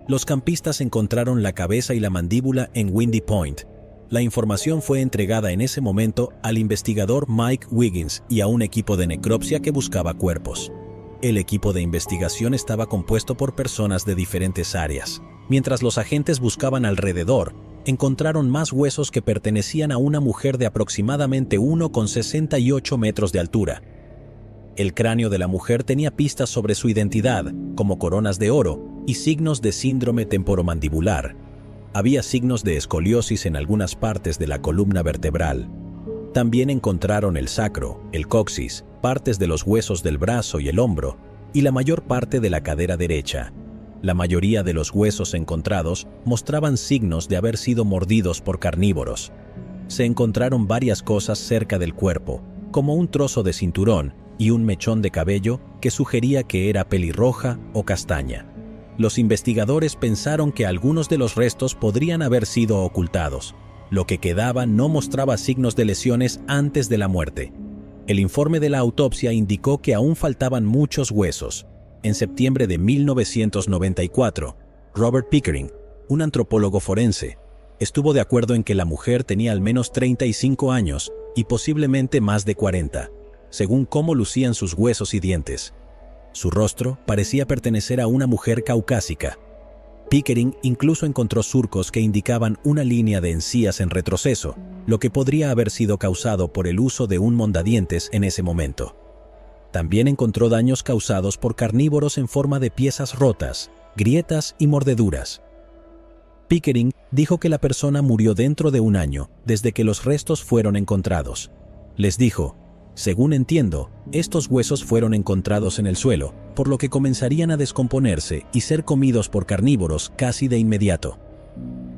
Los campistas encontraron la cabeza y la mandíbula en Windy Point. La información fue entregada en ese momento al investigador Mike Wiggins y a un equipo de necropsia que buscaba cuerpos. El equipo de investigación estaba compuesto por personas de diferentes áreas. Mientras los agentes buscaban alrededor, encontraron más huesos que pertenecían a una mujer de aproximadamente 1,68 metros de altura. El cráneo de la mujer tenía pistas sobre su identidad, como coronas de oro y signos de síndrome temporomandibular. Había signos de escoliosis en algunas partes de la columna vertebral. También encontraron el sacro, el coxis, partes de los huesos del brazo y el hombro, y la mayor parte de la cadera derecha. La mayoría de los huesos encontrados mostraban signos de haber sido mordidos por carnívoros. Se encontraron varias cosas cerca del cuerpo, como un trozo de cinturón y un mechón de cabello que sugería que era pelirroja o castaña. Los investigadores pensaron que algunos de los restos podrían haber sido ocultados. Lo que quedaba no mostraba signos de lesiones antes de la muerte. El informe de la autopsia indicó que aún faltaban muchos huesos. En septiembre de 1994, Robert Pickering, un antropólogo forense, estuvo de acuerdo en que la mujer tenía al menos 35 años y posiblemente más de 40, según cómo lucían sus huesos y dientes. Su rostro parecía pertenecer a una mujer caucásica. Pickering incluso encontró surcos que indicaban una línea de encías en retroceso, lo que podría haber sido causado por el uso de un mondadientes en ese momento. También encontró daños causados por carnívoros en forma de piezas rotas, grietas y mordeduras. Pickering dijo que la persona murió dentro de un año desde que los restos fueron encontrados. Les dijo: según entiendo, estos huesos fueron encontrados en el suelo, por lo que comenzarían a descomponerse y ser comidos por carnívoros casi de inmediato.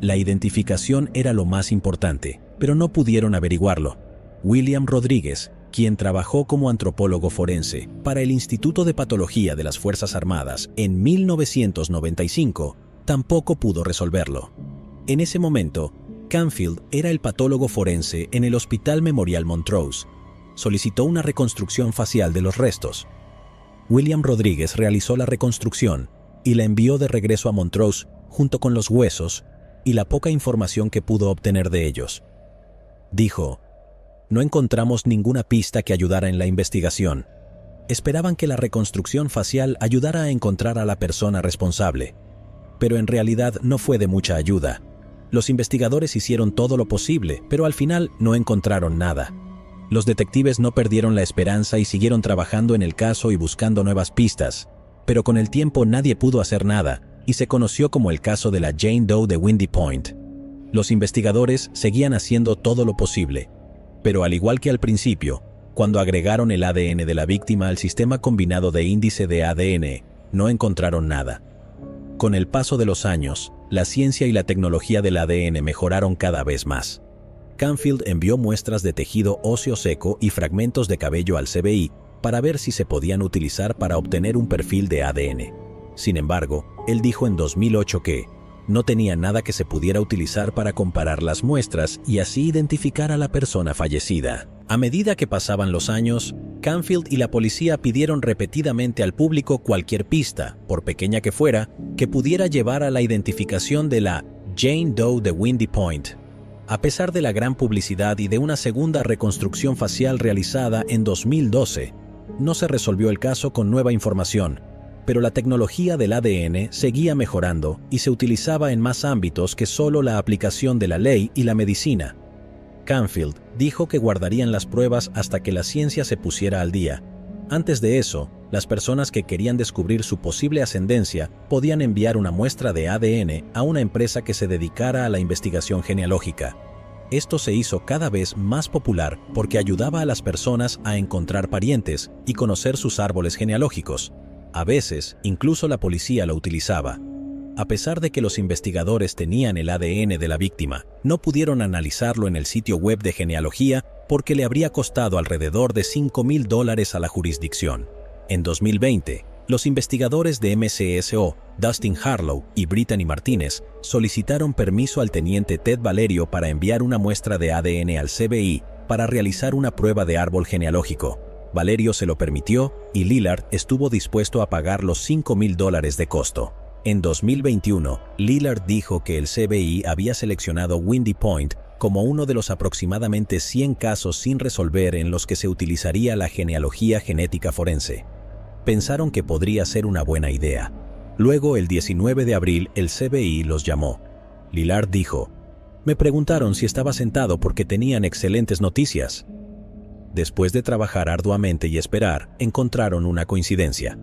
La identificación era lo más importante, pero no pudieron averiguarlo. William Rodríguez, quien trabajó como antropólogo forense para el Instituto de Patología de las Fuerzas Armadas en 1995, tampoco pudo resolverlo. En ese momento, Canfield era el patólogo forense en el Hospital Memorial Montrose. Solicitó una reconstrucción facial de los restos. William Rodríguez realizó la reconstrucción y la envió de regreso a Montrose junto con los huesos y la poca información que pudo obtener de ellos. Dijo: no encontramos ninguna pista que ayudara en la investigación. Esperaban que la reconstrucción facial ayudara a encontrar a la persona responsable, pero en realidad no fue de mucha ayuda. Los investigadores hicieron todo lo posible, pero al final no encontraron nada. Los detectives no perdieron la esperanza y siguieron trabajando en el caso y buscando nuevas pistas, pero con el tiempo nadie pudo hacer nada y se conoció como el caso de la Jane Doe de Windy Point. Los investigadores seguían haciendo todo lo posible, pero al igual que al principio, cuando agregaron el ADN de la víctima al sistema combinado de índice de ADN, no encontraron nada. Con el paso de los años, la ciencia y la tecnología del ADN mejoraron cada vez más. Canfield envió muestras de tejido óseo seco y fragmentos de cabello al CBI para ver si se podían utilizar para obtener un perfil de ADN. Sin embargo, él dijo en 2008 que no tenía nada que se pudiera utilizar para comparar las muestras y así identificar a la persona fallecida. A medida que pasaban los años, Canfield y la policía pidieron repetidamente al público cualquier pista, por pequeña que fuera, que pudiera llevar a la identificación de la Jane Doe de Windy Point. A pesar de la gran publicidad y de una segunda reconstrucción facial realizada en 2012, no se resolvió el caso con nueva información, pero la tecnología del ADN seguía mejorando y se utilizaba en más ámbitos que solo la aplicación de la ley y la medicina. Canfield dijo que guardarían las pruebas hasta que la ciencia se pusiera al día. Antes de eso, las personas que querían descubrir su posible ascendencia podían enviar una muestra de ADN a una empresa que se dedicara a la investigación genealógica. Esto se hizo cada vez más popular porque ayudaba a las personas a encontrar parientes y conocer sus árboles genealógicos. A veces, incluso la policía lo utilizaba. A pesar de que los investigadores tenían el ADN de la víctima, no pudieron analizarlo en el sitio web de genealogía porque le habría costado alrededor de $5,000 a la jurisdicción. En 2020, los investigadores de MCSO, Dustin Harlow y Brittany Martínez, solicitaron permiso al teniente Ted Valerio para enviar una muestra de ADN al FBI para realizar una prueba de árbol genealógico. Valerio se lo permitió y Lillard estuvo dispuesto a pagar los $5,000 de costo. En 2021, Lillard dijo que el FBI había seleccionado Windy Point como uno de los aproximadamente 100 casos sin resolver en los que se utilizaría la genealogía genética forense. Pensaron que podría ser una buena idea. Luego, el 19 de abril, el FBI los llamó. Lillard dijo: "Me preguntaron si estaba sentado porque tenían excelentes noticias". Después de trabajar arduamente y esperar, encontraron una coincidencia.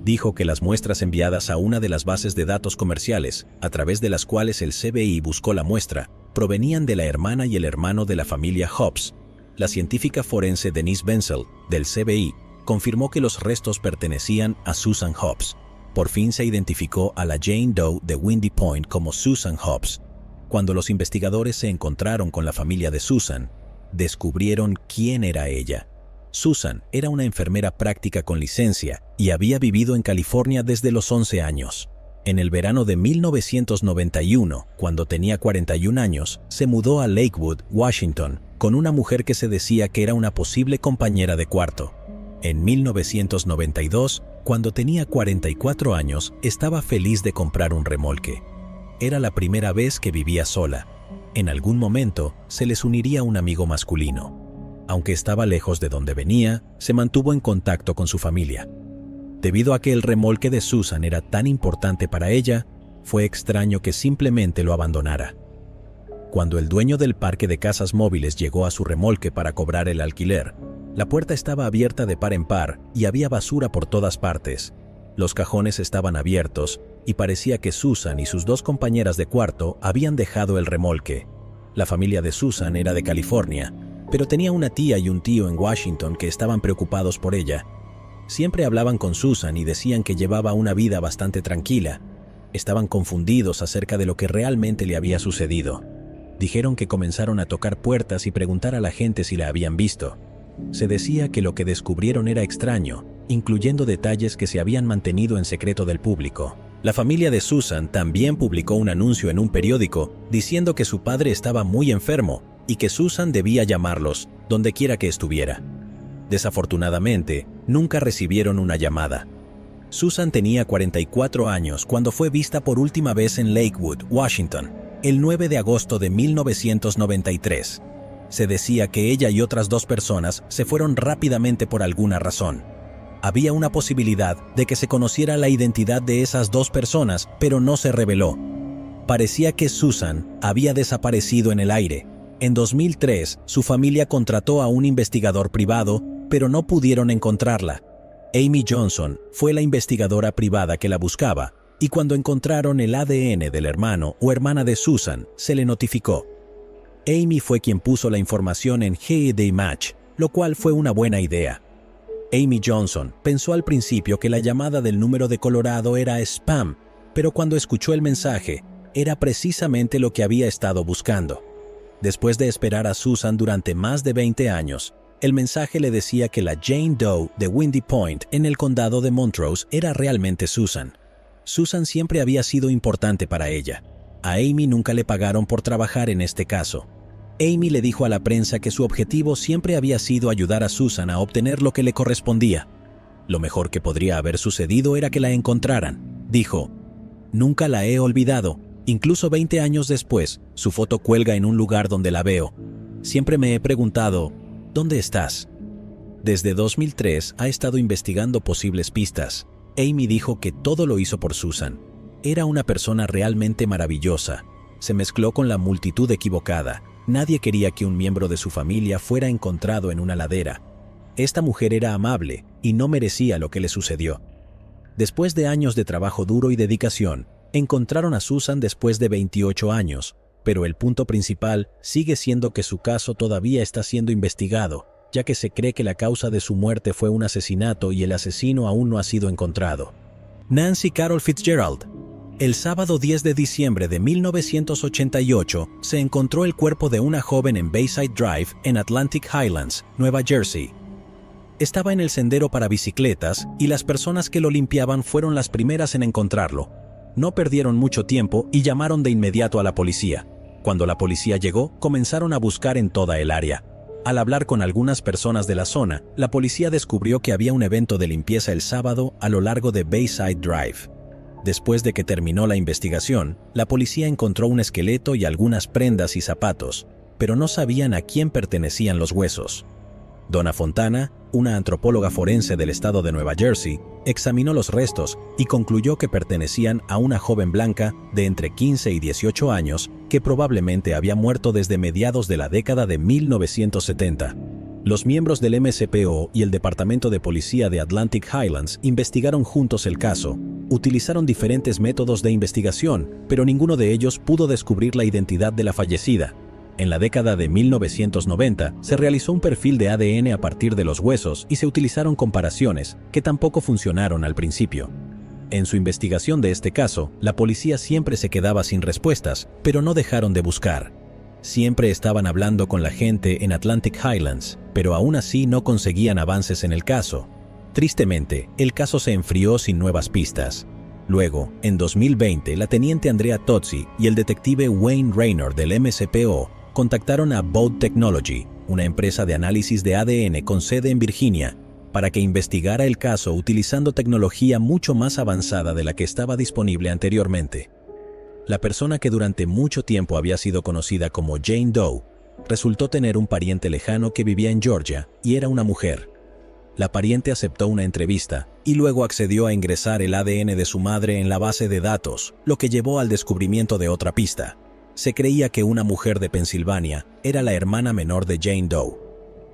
Dijo que las muestras enviadas a una de las bases de datos comerciales, a través de las cuales el FBI buscó la muestra, provenían de la hermana y el hermano de la familia Hobbs. La científica forense Denise Benzel, del FBI, confirmó que los restos pertenecían a Susan Hobbs. Por fin se identificó a la Jane Doe de Windy Point como Susan Hobbs. Cuando los investigadores se encontraron con la familia de Susan, descubrieron quién era ella. Susan era una enfermera práctica con licencia y había vivido en California desde los 11 años. En el verano de 1991, cuando tenía 41 años, se mudó a Lakewood, Washington, con una mujer que se decía que era una posible compañera de cuarto. En 1992, cuando tenía 44 años, estaba feliz de comprar un remolque. Era la primera vez que vivía sola. En algún momento, se les uniría un amigo masculino. Aunque estaba lejos de donde venía, se mantuvo en contacto con su familia. Debido a que el remolque de Susan era tan importante para ella, fue extraño que simplemente lo abandonara. Cuando el dueño del parque de casas móviles llegó a su remolque para cobrar el alquiler, la puerta estaba abierta de par en par y había basura por todas partes. Los cajones estaban abiertos y parecía que Susan y sus dos compañeras de cuarto habían dejado el remolque. La familia de Susan era de California, pero tenía una tía y un tío en Washington que estaban preocupados por ella. Siempre hablaban con Susan y decían que llevaba una vida bastante tranquila. Estaban confundidos acerca de lo que realmente le había sucedido. Dijeron que comenzaron a tocar puertas y preguntar a la gente si la habían visto. Se decía que lo que descubrieron era extraño, incluyendo detalles que se habían mantenido en secreto del público. La familia de Susan también publicó un anuncio en un periódico diciendo que su padre estaba muy enfermo y que Susan debía llamarlos donde quiera que estuviera. Desafortunadamente, nunca recibieron una llamada. Susan tenía 44 años cuando fue vista por última vez en Lakewood, Washington, el 9 de agosto de 1993. Se decía que ella y otras 2 personas se fueron rápidamente por alguna razón. Había una posibilidad de que se conociera la identidad de esas 2 personas, pero no se reveló. Parecía que Susan había desaparecido en el aire. En 2003, su familia contrató a un investigador privado, pero no pudieron encontrarla. Amy Johnson fue la investigadora privada que la buscaba, y cuando encontraron el ADN del hermano o hermana de Susan, se le notificó. Amy fue quien puso la información en GED Match, lo cual fue una buena idea. Amy Johnson pensó al principio que la llamada del número de Colorado era spam, pero cuando escuchó el mensaje, era precisamente lo que había estado buscando. Después de esperar a Susan durante más de 20 años, el mensaje le decía que la Jane Doe de Windy Point en el condado de Montrose era realmente Susan. Susan siempre había sido importante para ella. A Amy nunca le pagaron por trabajar en este caso. Amy le dijo a la prensa que su objetivo siempre había sido ayudar a Susan a obtener lo que le correspondía. Lo mejor que podría haber sucedido era que la encontraran. Dijo: "Nunca la he olvidado. Incluso 20 años después, su foto cuelga en un lugar donde la veo. Siempre me he preguntado, ¿dónde estás?". Desde 2003 ha estado investigando posibles pistas. Amy dijo que todo lo hizo por Susan. Era una persona realmente maravillosa. Se mezcló con la multitud equivocada. Nadie quería que un miembro de su familia fuera encontrado en una ladera. Esta mujer era amable y no merecía lo que le sucedió. Después de años de trabajo duro y dedicación, encontraron a Susan después de 28 años, pero el punto principal sigue siendo que su caso todavía está siendo investigado, ya que se cree que la causa de su muerte fue un asesinato y el asesino aún no ha sido encontrado. Nancy Carol Fitzgerald. El sábado 10 de diciembre de 1988 se encontró el cuerpo de una joven en Bayside Drive, en Atlantic Highlands, Nueva Jersey. Estaba en el sendero para bicicletas y las personas que lo limpiaban fueron las primeras en encontrarlo. No perdieron mucho tiempo y llamaron de inmediato a la policía. Cuando la policía llegó, comenzaron a buscar en toda el área. Al hablar con algunas personas de la zona, la policía descubrió que había un evento de limpieza el sábado a lo largo de Bayside Drive. Después de que terminó la investigación, la policía encontró un esqueleto y algunas prendas y zapatos, pero no sabían a quién pertenecían los huesos. Donna Fontana, una antropóloga forense del estado de Nueva Jersey, examinó los restos y concluyó que pertenecían a una joven blanca de entre 15 y 18 años que probablemente había muerto desde mediados de la década de 1970. Los miembros del MSPO y el Departamento de Policía de Atlantic Highlands investigaron juntos el caso. Utilizaron diferentes métodos de investigación, pero ninguno de ellos pudo descubrir la identidad de la fallecida. En la década de 1990 se realizó un perfil de ADN a partir de los huesos y se utilizaron comparaciones que tampoco funcionaron al principio. En su investigación de este caso, la policía siempre se quedaba sin respuestas, pero no dejaron de buscar. Siempre estaban hablando con la gente en Atlantic Highlands, pero aún así no conseguían avances en el caso. Tristemente, el caso se enfrió sin nuevas pistas. Luego, en 2020, la teniente Andrea Tozzi y el detective Wayne Raynor del MSPO contactaron a Boat Technology, una empresa de análisis de ADN con sede en Virginia, para que investigara el caso utilizando tecnología mucho más avanzada de la que estaba disponible anteriormente. La persona que durante mucho tiempo había sido conocida como Jane Doe resultó tener un pariente lejano que vivía en Georgia y era una mujer. La pariente aceptó una entrevista y luego accedió a ingresar el ADN de su madre en la base de datos, lo que llevó al descubrimiento de otra pista. Se creía que una mujer de Pensilvania era la hermana menor de Jane Doe.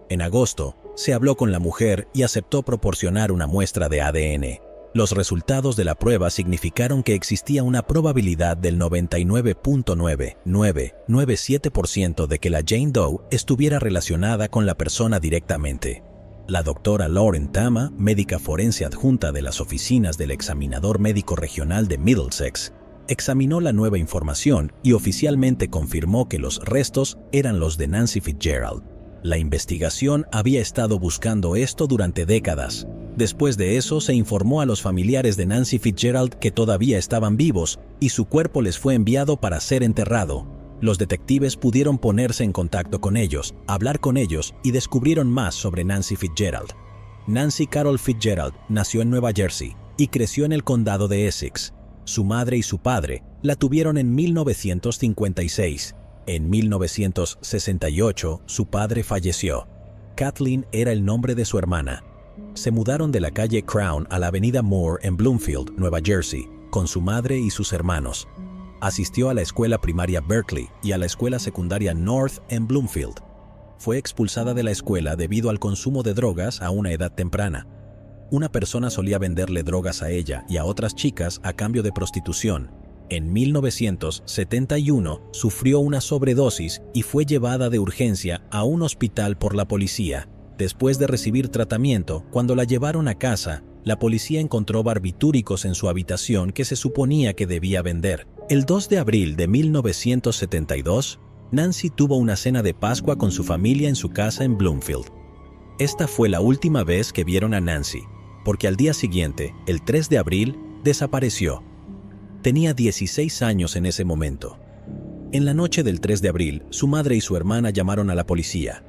En agosto, se habló con la mujer y aceptó proporcionar una muestra de ADN. Los resultados de la prueba significaron que existía una probabilidad del 99.9997% de que la Jane Doe estuviera relacionada con la persona directamente. La doctora Lauren Tama, médica forense adjunta de las oficinas del examinador médico regional de Middlesex, examinó la nueva información y oficialmente confirmó que los restos eran los de Nancy Fitzgerald. La investigación había estado buscando esto durante décadas. Después de eso, se informó a los familiares de Nancy Fitzgerald que todavía estaban vivos y su cuerpo les fue enviado para ser enterrado. Los detectives pudieron ponerse en contacto con ellos, hablar con ellos y descubrieron más sobre Nancy Fitzgerald. Nancy Carol Fitzgerald nació en Nueva Jersey y creció en el condado de Essex. Su madre y su padre la tuvieron en 1956. En 1968, su padre falleció. Kathleen era el nombre de su hermana. Se mudaron de la calle Crown a la avenida Moore en Bloomfield, Nueva Jersey, con su madre y sus hermanos. Asistió a la escuela primaria Berkeley y a la escuela secundaria North en Bloomfield. Fue expulsada de la escuela debido al consumo de drogas a una edad temprana. Una persona solía venderle drogas a ella y a otras chicas a cambio de prostitución. En 1971 sufrió una sobredosis y fue llevada de urgencia a un hospital por la policía. Después de recibir tratamiento, cuando la llevaron a casa, la policía encontró barbitúricos en su habitación que se suponía que debía vender. El 2 de abril de 1972, Nancy tuvo una cena de Pascua con su familia en su casa en Bloomfield. Esta fue la última vez que vieron a Nancy, porque al día siguiente, el 3 de abril, desapareció. Tenía 16 años en ese momento. En la noche del 3 de abril, su madre y su hermana llamaron a la policía.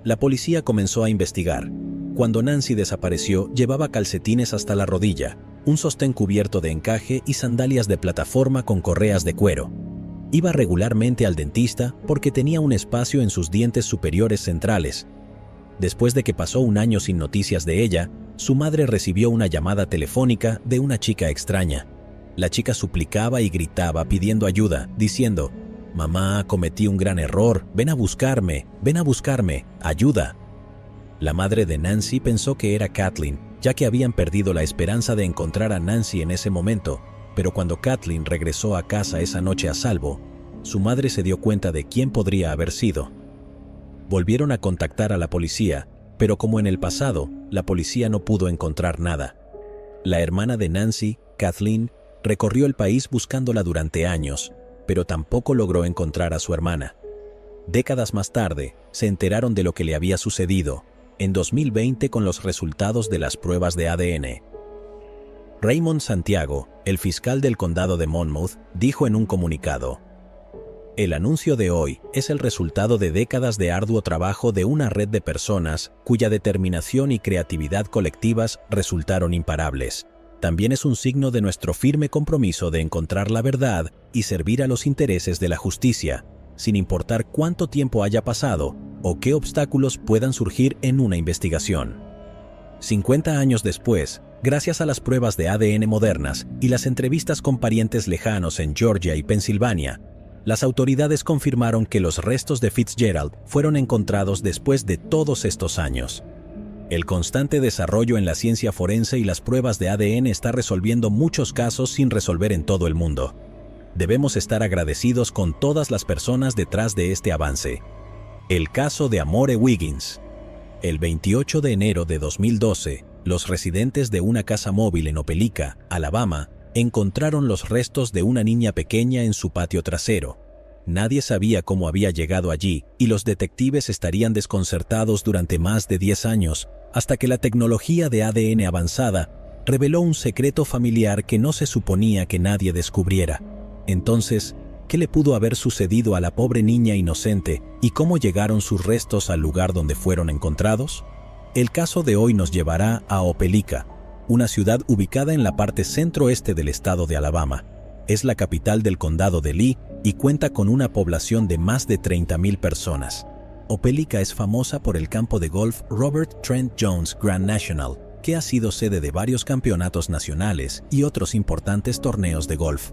La policía comenzó a investigar. Cuando Nancy desapareció, llevaba calcetines hasta la rodilla, un sostén cubierto de encaje y sandalias de plataforma con correas de cuero. Iba regularmente al dentista porque tenía un espacio en sus dientes superiores centrales. Después de que pasó un año sin noticias de ella, su madre recibió una llamada telefónica de una chica extraña. La chica suplicaba y gritaba pidiendo ayuda, diciendo: «Mamá, cometí un gran error, ven a buscarme, ayuda». La madre de Nancy pensó que era Kathleen, ya que habían perdido la esperanza de encontrar a Nancy en ese momento, pero cuando Kathleen regresó a casa esa noche a salvo, su madre se dio cuenta de quién podría haber sido. Volvieron a contactar a la policía, pero como en el pasado, la policía no pudo encontrar nada. La hermana de Nancy, Kathleen, recorrió el país buscándola durante años, pero tampoco logró encontrar a su hermana. Décadas más tarde, se enteraron de lo que le había sucedido, en 2020 con los resultados de las pruebas de ADN. Raymond Santiago, el fiscal del condado de Monmouth, dijo en un comunicado: «El anuncio de hoy es el resultado de décadas de arduo trabajo de una red de personas cuya determinación y creatividad colectivas resultaron imparables. También es un signo de nuestro firme compromiso de encontrar la verdad y servir a los intereses de la justicia, sin importar cuánto tiempo haya pasado o qué obstáculos puedan surgir en una investigación». 50 años después, gracias a las pruebas de ADN modernas y las entrevistas con parientes lejanos en Georgia y Pensilvania, las autoridades confirmaron que los restos de Fitzgerald fueron encontrados después de todos estos años. El constante desarrollo en la ciencia forense y las pruebas de ADN está resolviendo muchos casos sin resolver en todo el mundo. Debemos estar agradecidos con todas las personas detrás de este avance. El caso de Amore Wiggins. El 28 de enero de 2012, los residentes de una casa móvil en Opelika, Alabama, encontraron los restos de una niña pequeña en su patio trasero. Nadie sabía cómo había llegado allí y los detectives estarían desconcertados durante más de 10 años, hasta que la tecnología de ADN avanzada reveló un secreto familiar que no se suponía que nadie descubriera. Entonces, ¿qué le pudo haber sucedido a la pobre niña inocente y cómo llegaron sus restos al lugar donde fueron encontrados? El caso de hoy nos llevará a Opelika, una ciudad ubicada en la parte centro-este del estado de Alabama. Es la capital del condado de Lee y cuenta con una población de más de 30,000 personas. Opelika es famosa por el campo de golf Robert Trent Jones Grand National, que ha sido sede de varios campeonatos nacionales y otros importantes torneos de golf.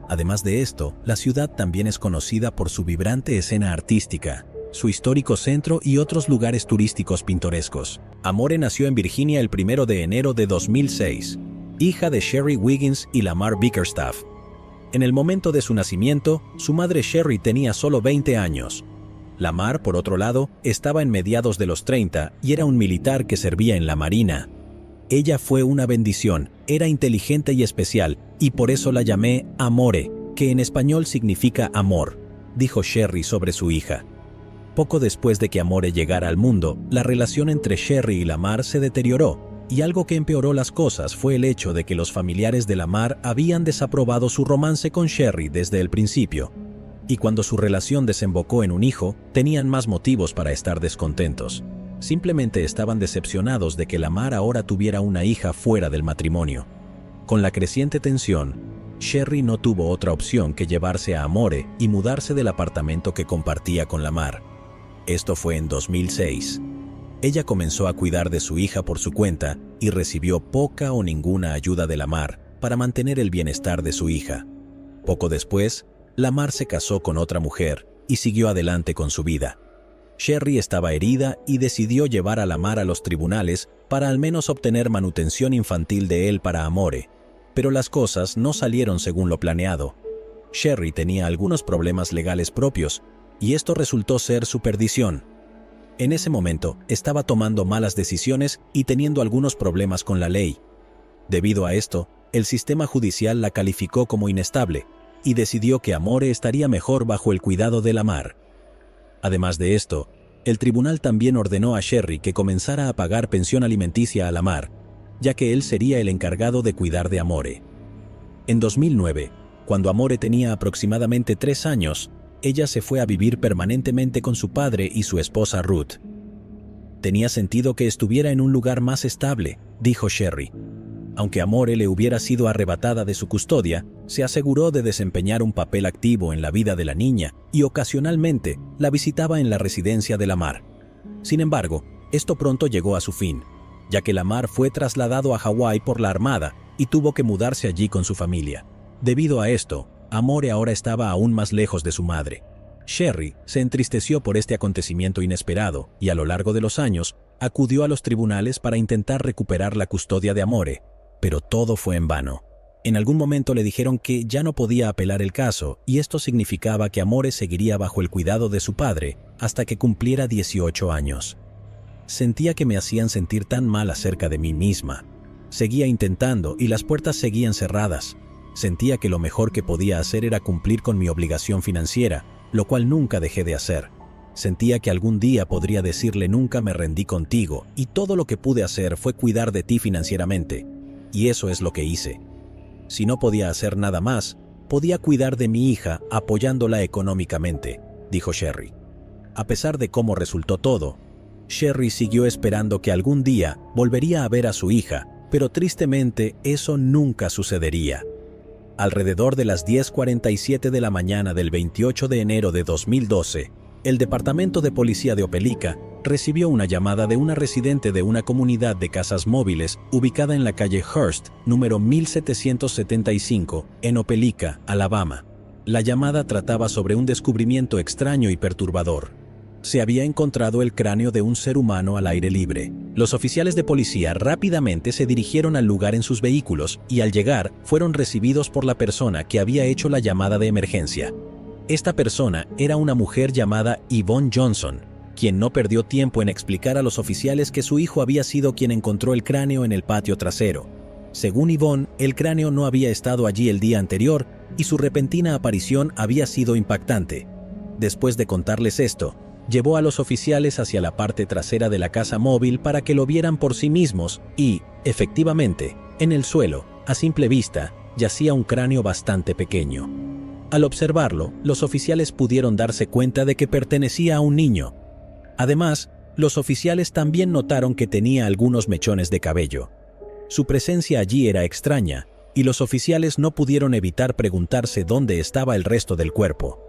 Además de esto, la ciudad también es conocida por su vibrante escena artística, su histórico centro y otros lugares turísticos pintorescos. Amore nació en Virginia el 1 de enero de 2006, hija de Sherry Wiggins y Lamar Bickerstaff. En el momento de su nacimiento, su madre Sherry tenía solo 20 años. Lamar, por otro lado, estaba en mediados de los 30 y era un militar que servía en la Marina. Ella fue una bendición, era inteligente y especial, y por eso la llamé Amore, que en español significa amor, dijo Sherry sobre su hija. Poco después de que Amore llegara al mundo, la relación entre Sherry y Lamar se deterioró, y algo que empeoró las cosas fue el hecho de que los familiares de Lamar habían desaprobado su romance con Sherry desde el principio. Y cuando su relación desembocó en un hijo, tenían más motivos para estar descontentos. Simplemente estaban decepcionados de que Lamar ahora tuviera una hija fuera del matrimonio. Con la creciente tensión, Sherry no tuvo otra opción que llevarse a Amore y mudarse del apartamento que compartía con Lamar. Esto fue en 2006. Ella comenzó a cuidar de su hija por su cuenta y recibió poca o ninguna ayuda de Lamar para mantener el bienestar de su hija. Poco después, Lamar se casó con otra mujer y siguió adelante con su vida. Sherry estaba herida y decidió llevar a Lamar a los tribunales para al menos obtener manutención infantil de él para Amore, pero las cosas no salieron según lo planeado. Sherry tenía algunos problemas legales propios y esto resultó ser su perdición. En ese momento, estaba tomando malas decisiones y teniendo algunos problemas con la ley. Debido a esto, el sistema judicial la calificó como inestable y decidió que Amore estaría mejor bajo el cuidado de Lamar. Además de esto, el tribunal también ordenó a Sherry que comenzara a pagar pensión alimenticia a Lamar, ya que él sería el encargado de cuidar de Amore. En 2009, cuando Amore tenía aproximadamente 3 años, ella se fue a vivir permanentemente con su padre y su esposa Ruth. Tenía sentido que estuviera en un lugar más estable, dijo Sherry. Aunque Amore le hubiera sido arrebatada de su custodia, se aseguró de desempeñar un papel activo en la vida de la niña y ocasionalmente la visitaba en la residencia de Lamar. Sin embargo, Esto pronto llegó a su fin, ya que Lamar fue trasladado a Hawái por la Armada y tuvo que mudarse allí con su familia. Debido a esto, Amore ahora estaba aún más lejos de su madre. Sherry se entristeció por este acontecimiento inesperado y a lo largo de los años acudió a los tribunales para intentar recuperar la custodia de Amore, pero todo fue en vano. En algún momento le dijeron que ya no podía apelar el caso y esto significaba que Amore seguiría bajo el cuidado de su padre hasta que cumpliera 18 años. Sentía que me hacían sentir tan mal acerca de mí misma. Seguía intentando y las puertas seguían cerradas. Sentía que lo mejor que podía hacer era cumplir con mi obligación financiera, lo cual nunca dejé de hacer. Sentía que algún día podría decirle nunca me rendí contigo y todo lo que pude hacer fue cuidar de ti financieramente. Y eso es lo que hice. Si no podía hacer nada más, podía cuidar de mi hija apoyándola económicamente, dijo Sherry. A pesar de cómo resultó todo, Sherry siguió esperando que algún día volvería a ver a su hija, pero tristemente eso nunca sucedería. Alrededor de las 10:47 de la mañana del 28 de enero de 2012, el Departamento de Policía de Opelika recibió una llamada de una residente de una comunidad de casas móviles ubicada en la calle Hearst, número 1775, en Opelika, Alabama. La llamada trataba sobre un descubrimiento extraño y perturbador. Se había encontrado el cráneo de un ser humano al aire libre. Los oficiales de policía rápidamente se dirigieron al lugar en sus vehículos y al llegar fueron recibidos por la persona que había hecho la llamada de emergencia. Esta persona era una mujer llamada Yvonne Johnson, quien no perdió tiempo en explicar a los oficiales que su hijo había sido quien encontró el cráneo en el patio trasero. Según Yvonne, el cráneo no había estado allí el día anterior y su repentina aparición había sido impactante. Después de contarles esto, llevó a los oficiales hacia la parte trasera de la casa móvil para que lo vieran por sí mismos y, efectivamente, en el suelo, a simple vista, yacía un cráneo bastante pequeño. Al observarlo, los oficiales pudieron darse cuenta de que pertenecía a un niño. Además, los oficiales también notaron que tenía algunos mechones de cabello. Su presencia allí era extraña, y los oficiales no pudieron evitar preguntarse dónde estaba el resto del cuerpo.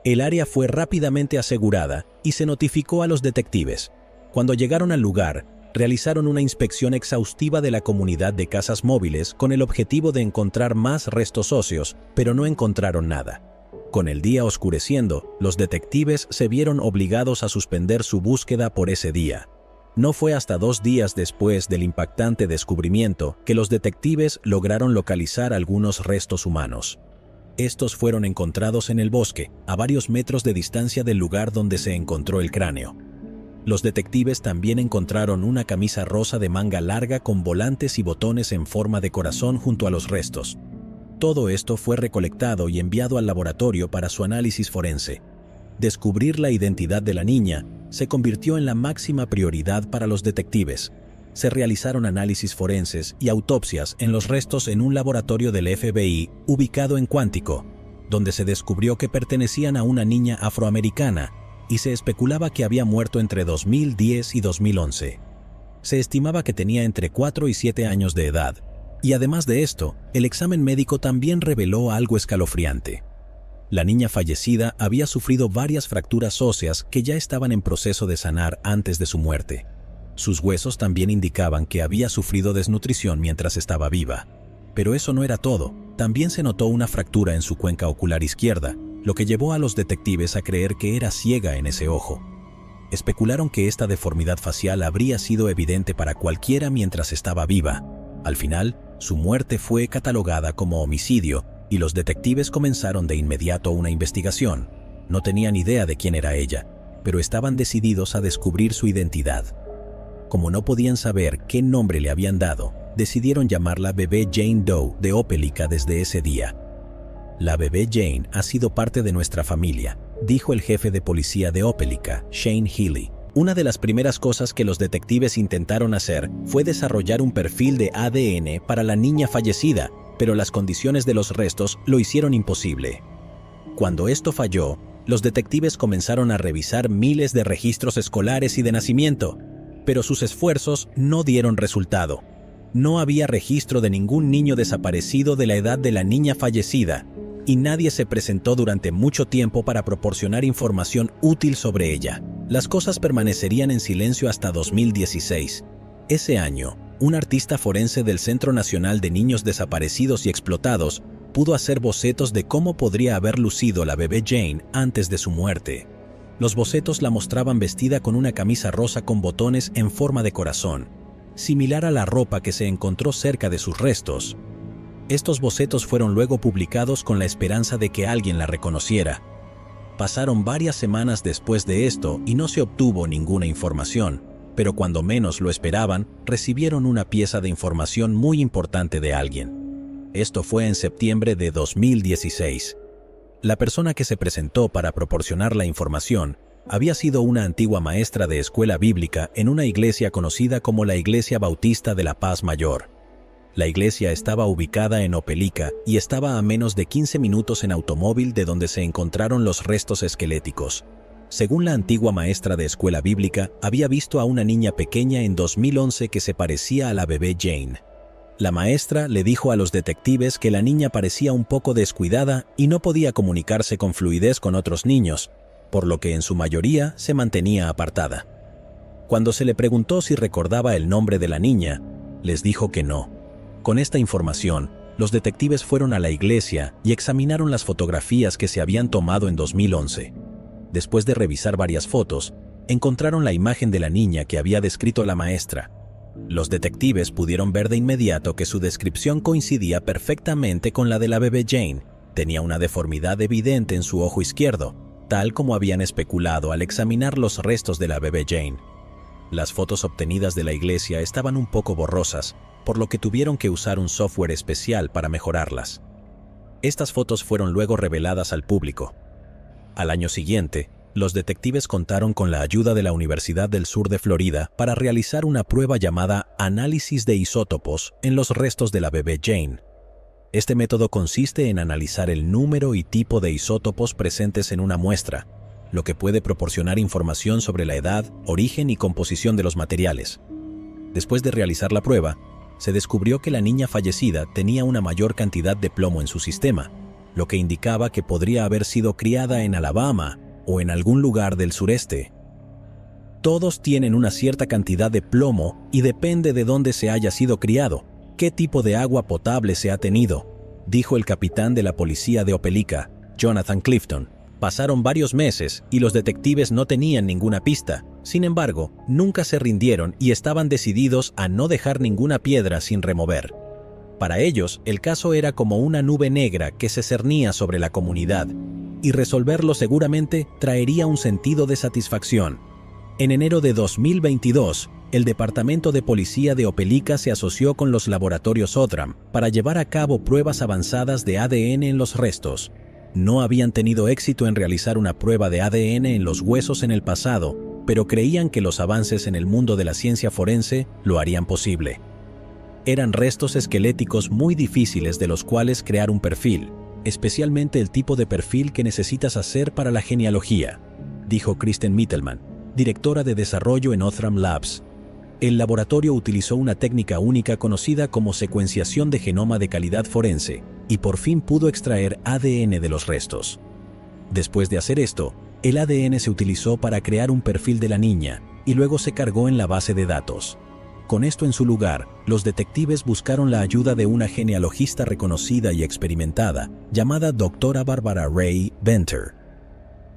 El área fue rápidamente asegurada y se notificó a los detectives. Cuando llegaron al lugar, realizaron una inspección exhaustiva de la comunidad de casas móviles con el objetivo de encontrar más restos óseos, pero no encontraron nada. Con el día oscureciendo, los detectives se vieron obligados a suspender su búsqueda por ese día. No fue hasta 2 días después del impactante descubrimiento que los detectives lograron localizar algunos restos humanos. Estos fueron encontrados en el bosque, a varios metros de distancia del lugar donde se encontró el cráneo. Los detectives también encontraron una camisa rosa de manga larga con volantes y botones en forma de corazón junto a los restos. Todo esto fue recolectado y enviado al laboratorio para su análisis forense. Descubrir la identidad de la niña se convirtió en la máxima prioridad para los detectives. Se realizaron análisis forenses y autopsias en los restos en un laboratorio del FBI ubicado en Quantico, donde se descubrió que pertenecían a una niña afroamericana y se especulaba que había muerto entre 2010 y 2011. Se estimaba que tenía entre 4 y 7 años de edad, y además de esto, el examen médico también reveló algo escalofriante. La niña fallecida había sufrido varias fracturas óseas que ya estaban en proceso de sanar antes de su muerte. Sus huesos también indicaban que había sufrido desnutrición mientras estaba viva. Pero eso no era todo. También se notó una fractura en su cuenca ocular izquierda, lo que llevó a los detectives a creer que era ciega en ese ojo. Especularon que esta deformidad facial habría sido evidente para cualquiera mientras estaba viva. Al final, su muerte fue catalogada como homicidio y los detectives comenzaron de inmediato una investigación. No tenían idea de quién era ella, pero estaban decididos a descubrir su identidad. Como no podían saber qué nombre le habían dado, decidieron llamarla Bebé Jane Doe de Opelika desde ese día. La bebé Jane ha sido parte de nuestra familia, dijo el jefe de policía de Opelika, Shane Healy. Una de las primeras cosas que los detectives intentaron hacer fue desarrollar un perfil de ADN para la niña fallecida, pero las condiciones de los restos lo hicieron imposible. Cuando esto falló, los detectives comenzaron a revisar miles de registros escolares y de nacimiento, pero sus esfuerzos no dieron resultado. No había registro de ningún niño desaparecido de la edad de la niña fallecida. y nadie se presentó durante mucho tiempo para proporcionar información útil sobre ella. Las cosas permanecerían en silencio hasta 2016. Ese año, un artista forense del Centro Nacional de Niños Desaparecidos y Explotados pudo hacer bocetos de cómo podría haber lucido la bebé Jane antes de su muerte. Los bocetos la mostraban vestida con una camisa rosa con botones en forma de corazón, similar a la ropa que se encontró cerca de sus restos. Estos bocetos fueron luego publicados con la esperanza de que alguien la reconociera. Pasaron varias semanas después de esto y no se obtuvo ninguna información, pero cuando menos lo esperaban, recibieron una pieza de información muy importante de alguien. Esto fue en septiembre de 2016. La persona que se presentó para proporcionar la información había sido una antigua maestra de escuela bíblica en una iglesia conocida como la Iglesia Bautista de la Paz Mayor. La iglesia estaba ubicada en Opelika y estaba a menos de 15 minutos en automóvil de donde se encontraron los restos esqueléticos. Según la antigua maestra de escuela bíblica, había visto a una niña pequeña en 2011 que se parecía a la bebé Jane. La maestra le dijo a los detectives que la niña parecía un poco descuidada y no podía comunicarse con fluidez con otros niños, por lo que en su mayoría se mantenía apartada. Cuando se le preguntó si recordaba el nombre de la niña, les dijo que no. Con esta información, los detectives fueron a la iglesia y examinaron las fotografías que se habían tomado en 2011. Después de revisar varias fotos, encontraron la imagen de la niña que había descrito la maestra. Los detectives pudieron ver de inmediato que su descripción coincidía perfectamente con la de la bebé Jane. Tenía una deformidad evidente en su ojo izquierdo, tal como habían especulado al examinar los restos de la bebé Jane. Las fotos obtenidas de la iglesia estaban un poco borrosas, por lo que tuvieron que usar un software especial para mejorarlas. Estas fotos fueron luego reveladas al público. Al año siguiente, los detectives contaron con la ayuda de la Universidad del Sur de Florida para realizar una prueba llamada análisis de isótopos en los restos de la bebé Jane. Este método consiste en analizar el número y tipo de isótopos presentes en una muestra, lo que puede proporcionar información sobre la edad, origen y composición de los materiales. Después de realizar la prueba, se descubrió que la niña fallecida tenía una mayor cantidad de plomo en su sistema, lo que indicaba que podría haber sido criada en Alabama o en algún lugar del sureste. Todos tienen una cierta cantidad de plomo y depende de dónde se haya sido criado, qué tipo de agua potable se ha tenido, dijo el capitán de la policía de Opelika, Jonathan Clifton. Pasaron varios meses y los detectives no tenían ninguna pista. Sin embargo, nunca se rindieron y estaban decididos a no dejar ninguna piedra sin remover. Para ellos, el caso era como una nube negra que se cernía sobre la comunidad, y resolverlo seguramente traería un sentido de satisfacción. En enero de 2022, el Departamento de Policía de Opelika se asoció con los laboratorios Odram para llevar a cabo pruebas avanzadas de ADN en los restos. No habían tenido éxito en realizar una prueba de ADN en los huesos en el pasado, pero creían que los avances en el mundo de la ciencia forense lo harían posible. Eran restos esqueléticos muy difíciles de los cuales crear un perfil, especialmente el tipo de perfil que necesitas hacer para la genealogía, dijo Kristen Mittelman, directora de desarrollo en Othram Labs. El laboratorio utilizó una técnica única conocida como secuenciación de genoma de calidad forense y por fin pudo extraer ADN de los restos. Después de hacer esto, el ADN se utilizó para crear un perfil de la niña y luego se cargó en la base de datos. Con esto en su lugar, los detectives buscaron la ayuda de una genealogista reconocida y experimentada llamada Dra. Barbara Ray Venter.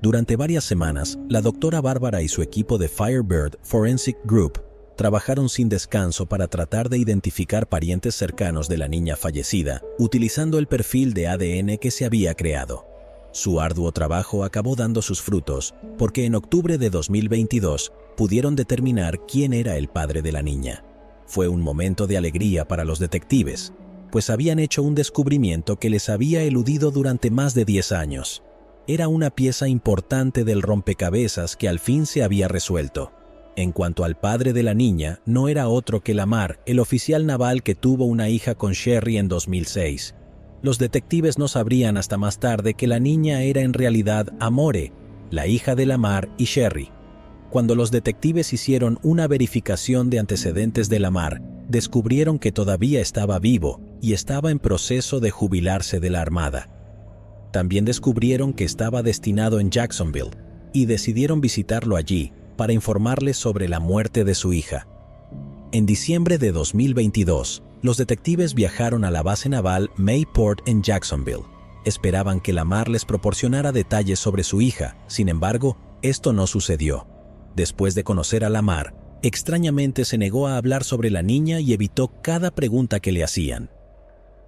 Durante varias semanas, la doctora Barbara y su equipo de Firebird Forensic Group trabajaron sin descanso para tratar de identificar parientes cercanos de la niña fallecida, utilizando el perfil de ADN que se había creado. Su arduo trabajo acabó dando sus frutos, porque en octubre de 2022 pudieron determinar quién era el padre de la niña. Fue un momento de alegría para los detectives, pues habían hecho un descubrimiento que les había eludido durante más de 10 años. Era una pieza importante del rompecabezas que al fin se había resuelto. En cuanto al padre de la niña, no era otro que Lamar, el oficial naval que tuvo una hija con Sherry en 2006. Los detectives no sabrían hasta más tarde que la niña era en realidad Amore, la hija de Lamar y Sherry. Cuando los detectives hicieron una verificación de antecedentes de Lamar, descubrieron que todavía estaba vivo y estaba en proceso de jubilarse de la Armada. También descubrieron que estaba destinado en Jacksonville y decidieron visitarlo allí para informarles sobre la muerte de su hija. En diciembre de 2022, los detectives viajaron a la base naval Mayport en Jacksonville. Esperaban que Lamar les proporcionara detalles sobre su hija, sin embargo, esto no sucedió. Después de conocer a Lamar, extrañamente se negó a hablar sobre la niña y evitó cada pregunta que le hacían.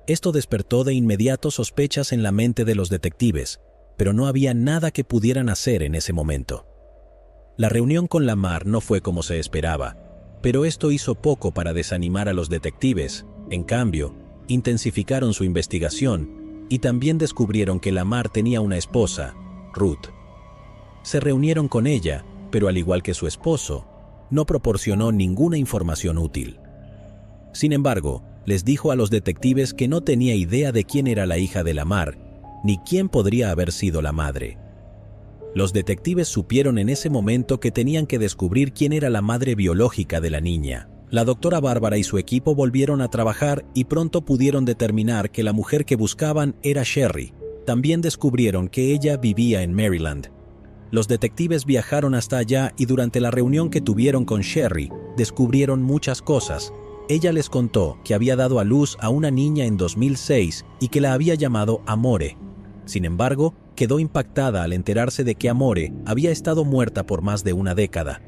Esto despertó de inmediato sospechas en la mente de los detectives, pero no había nada que pudieran hacer en ese momento. La reunión con Lamar no fue como se esperaba, pero esto hizo poco para desanimar a los detectives. En cambio, intensificaron su investigación y también descubrieron que Lamar tenía una esposa, Ruth. Se reunieron con ella, pero al igual que su esposo, no proporcionó ninguna información útil. Sin embargo, les dijo a los detectives que no tenía idea de quién era la hija de Lamar, ni quién podría haber sido la madre. Los detectives supieron en ese momento que tenían que descubrir quién era la madre biológica de la niña. La doctora Bárbara y su equipo volvieron a trabajar y pronto pudieron determinar que la mujer que buscaban era Sherry. También descubrieron que ella vivía en Maryland. Los detectives viajaron hasta allá y durante la reunión que tuvieron con Sherry, descubrieron muchas cosas. Ella les contó que había dado a luz a una niña en 2006 y que la había llamado Amore. Sin embargo, quedó impactada al enterarse de que Amore había estado muerta por más de una década.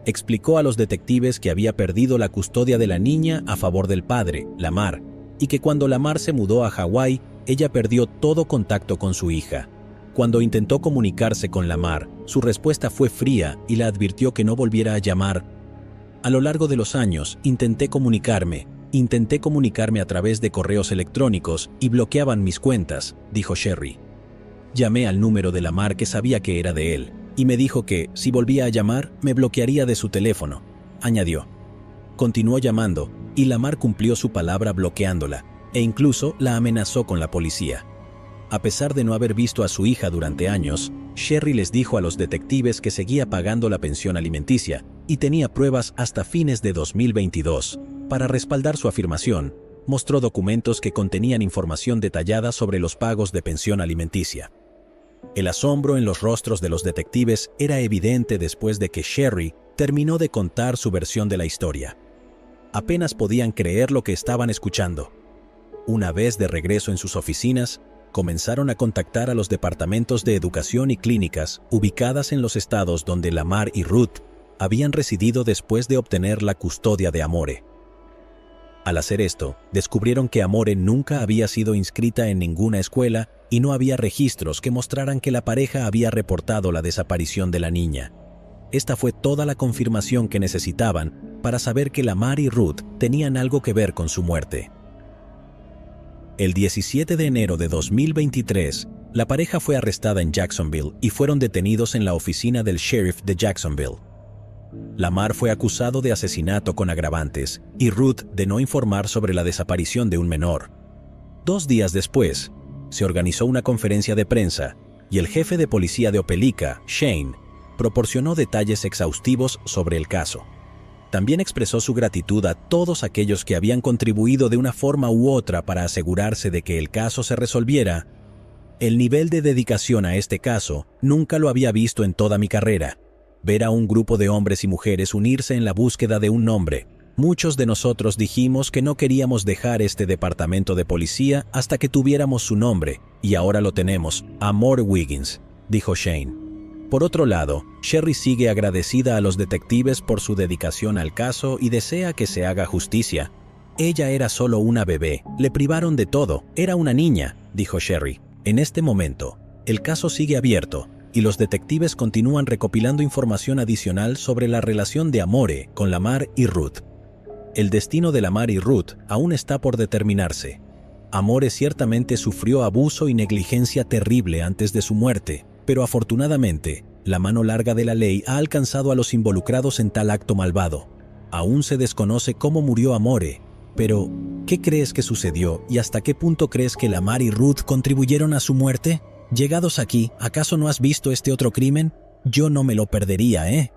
Explicó a los detectives que había perdido la custodia de la niña a favor del padre, Lamar, y que cuando Lamar se mudó a Hawái, ella perdió todo contacto con su hija. Cuando intentó comunicarse con Lamar, su respuesta fue fría y la advirtió que no volviera a llamar. A lo largo de los años, intenté comunicarme a través de correos electrónicos y bloqueaban mis cuentas, dijo Sherry. Llamé al número de Lamar que sabía que era de él, y me dijo que, si volvía a llamar, me bloquearía de su teléfono, añadió. Continuó llamando, y Lamar cumplió su palabra bloqueándola, e incluso la amenazó con la policía. A pesar de no haber visto a su hija durante años, Sherry les dijo a los detectives que seguía pagando la pensión alimenticia y tenía pruebas hasta fines de 2022. Para respaldar su afirmación, mostró documentos que contenían información detallada sobre los pagos de pensión alimenticia. El asombro en los rostros de los detectives era evidente después de que Sherry terminó de contar su versión de la historia. Apenas podían creer lo que estaban escuchando. Una vez de regreso en sus oficinas, comenzaron a contactar a los departamentos de educación y clínicas ubicadas en los estados donde Lamar y Ruth habían residido después de obtener la custodia de Amore. Al hacer esto, descubrieron que Amore nunca había sido inscrita en ninguna escuela y no había registros que mostraran que la pareja había reportado la desaparición de la niña. Esta fue toda la confirmación que necesitaban para saber que Lamar y Ruth tenían algo que ver con su muerte. El 17 de enero de 2023, la pareja fue arrestada en Jacksonville y fueron detenidos en la oficina del sheriff de Jacksonville. Lamar fue acusado de asesinato con agravantes y Ruth de no informar sobre la desaparición de un menor. 2 días después, se organizó una conferencia de prensa y el jefe de policía de Opelika, Shane, proporcionó detalles exhaustivos sobre el caso. También expresó su gratitud a todos aquellos que habían contribuido de una forma u otra para asegurarse de que el caso se resolviera. El nivel de dedicación a este caso nunca lo había visto en toda mi carrera. Ver a un grupo de hombres y mujeres unirse en la búsqueda de un nombre. Muchos de nosotros dijimos que no queríamos dejar este departamento de policía hasta que tuviéramos su nombre, y ahora lo tenemos, Amore Wiggins, dijo Shane. Por otro lado, Sherry sigue agradecida a los detectives por su dedicación al caso y desea que se haga justicia. Ella era solo una bebé, le privaron de todo, era una niña, dijo Sherry. En este momento, el caso sigue abierto y los detectives continúan recopilando información adicional sobre la relación de Amore con Lamar y Ruth. El destino de Lamar y Ruth aún está por determinarse. Amore ciertamente sufrió abuso y negligencia terrible antes de su muerte, pero afortunadamente, la mano larga de la ley ha alcanzado a los involucrados en tal acto malvado. Aún se desconoce cómo murió Amore, pero ¿qué crees que sucedió y hasta qué punto crees que Lamar y Ruth contribuyeron a su muerte? Llegados aquí, ¿acaso no has visto este otro crimen? Yo no me lo perdería, ¿eh?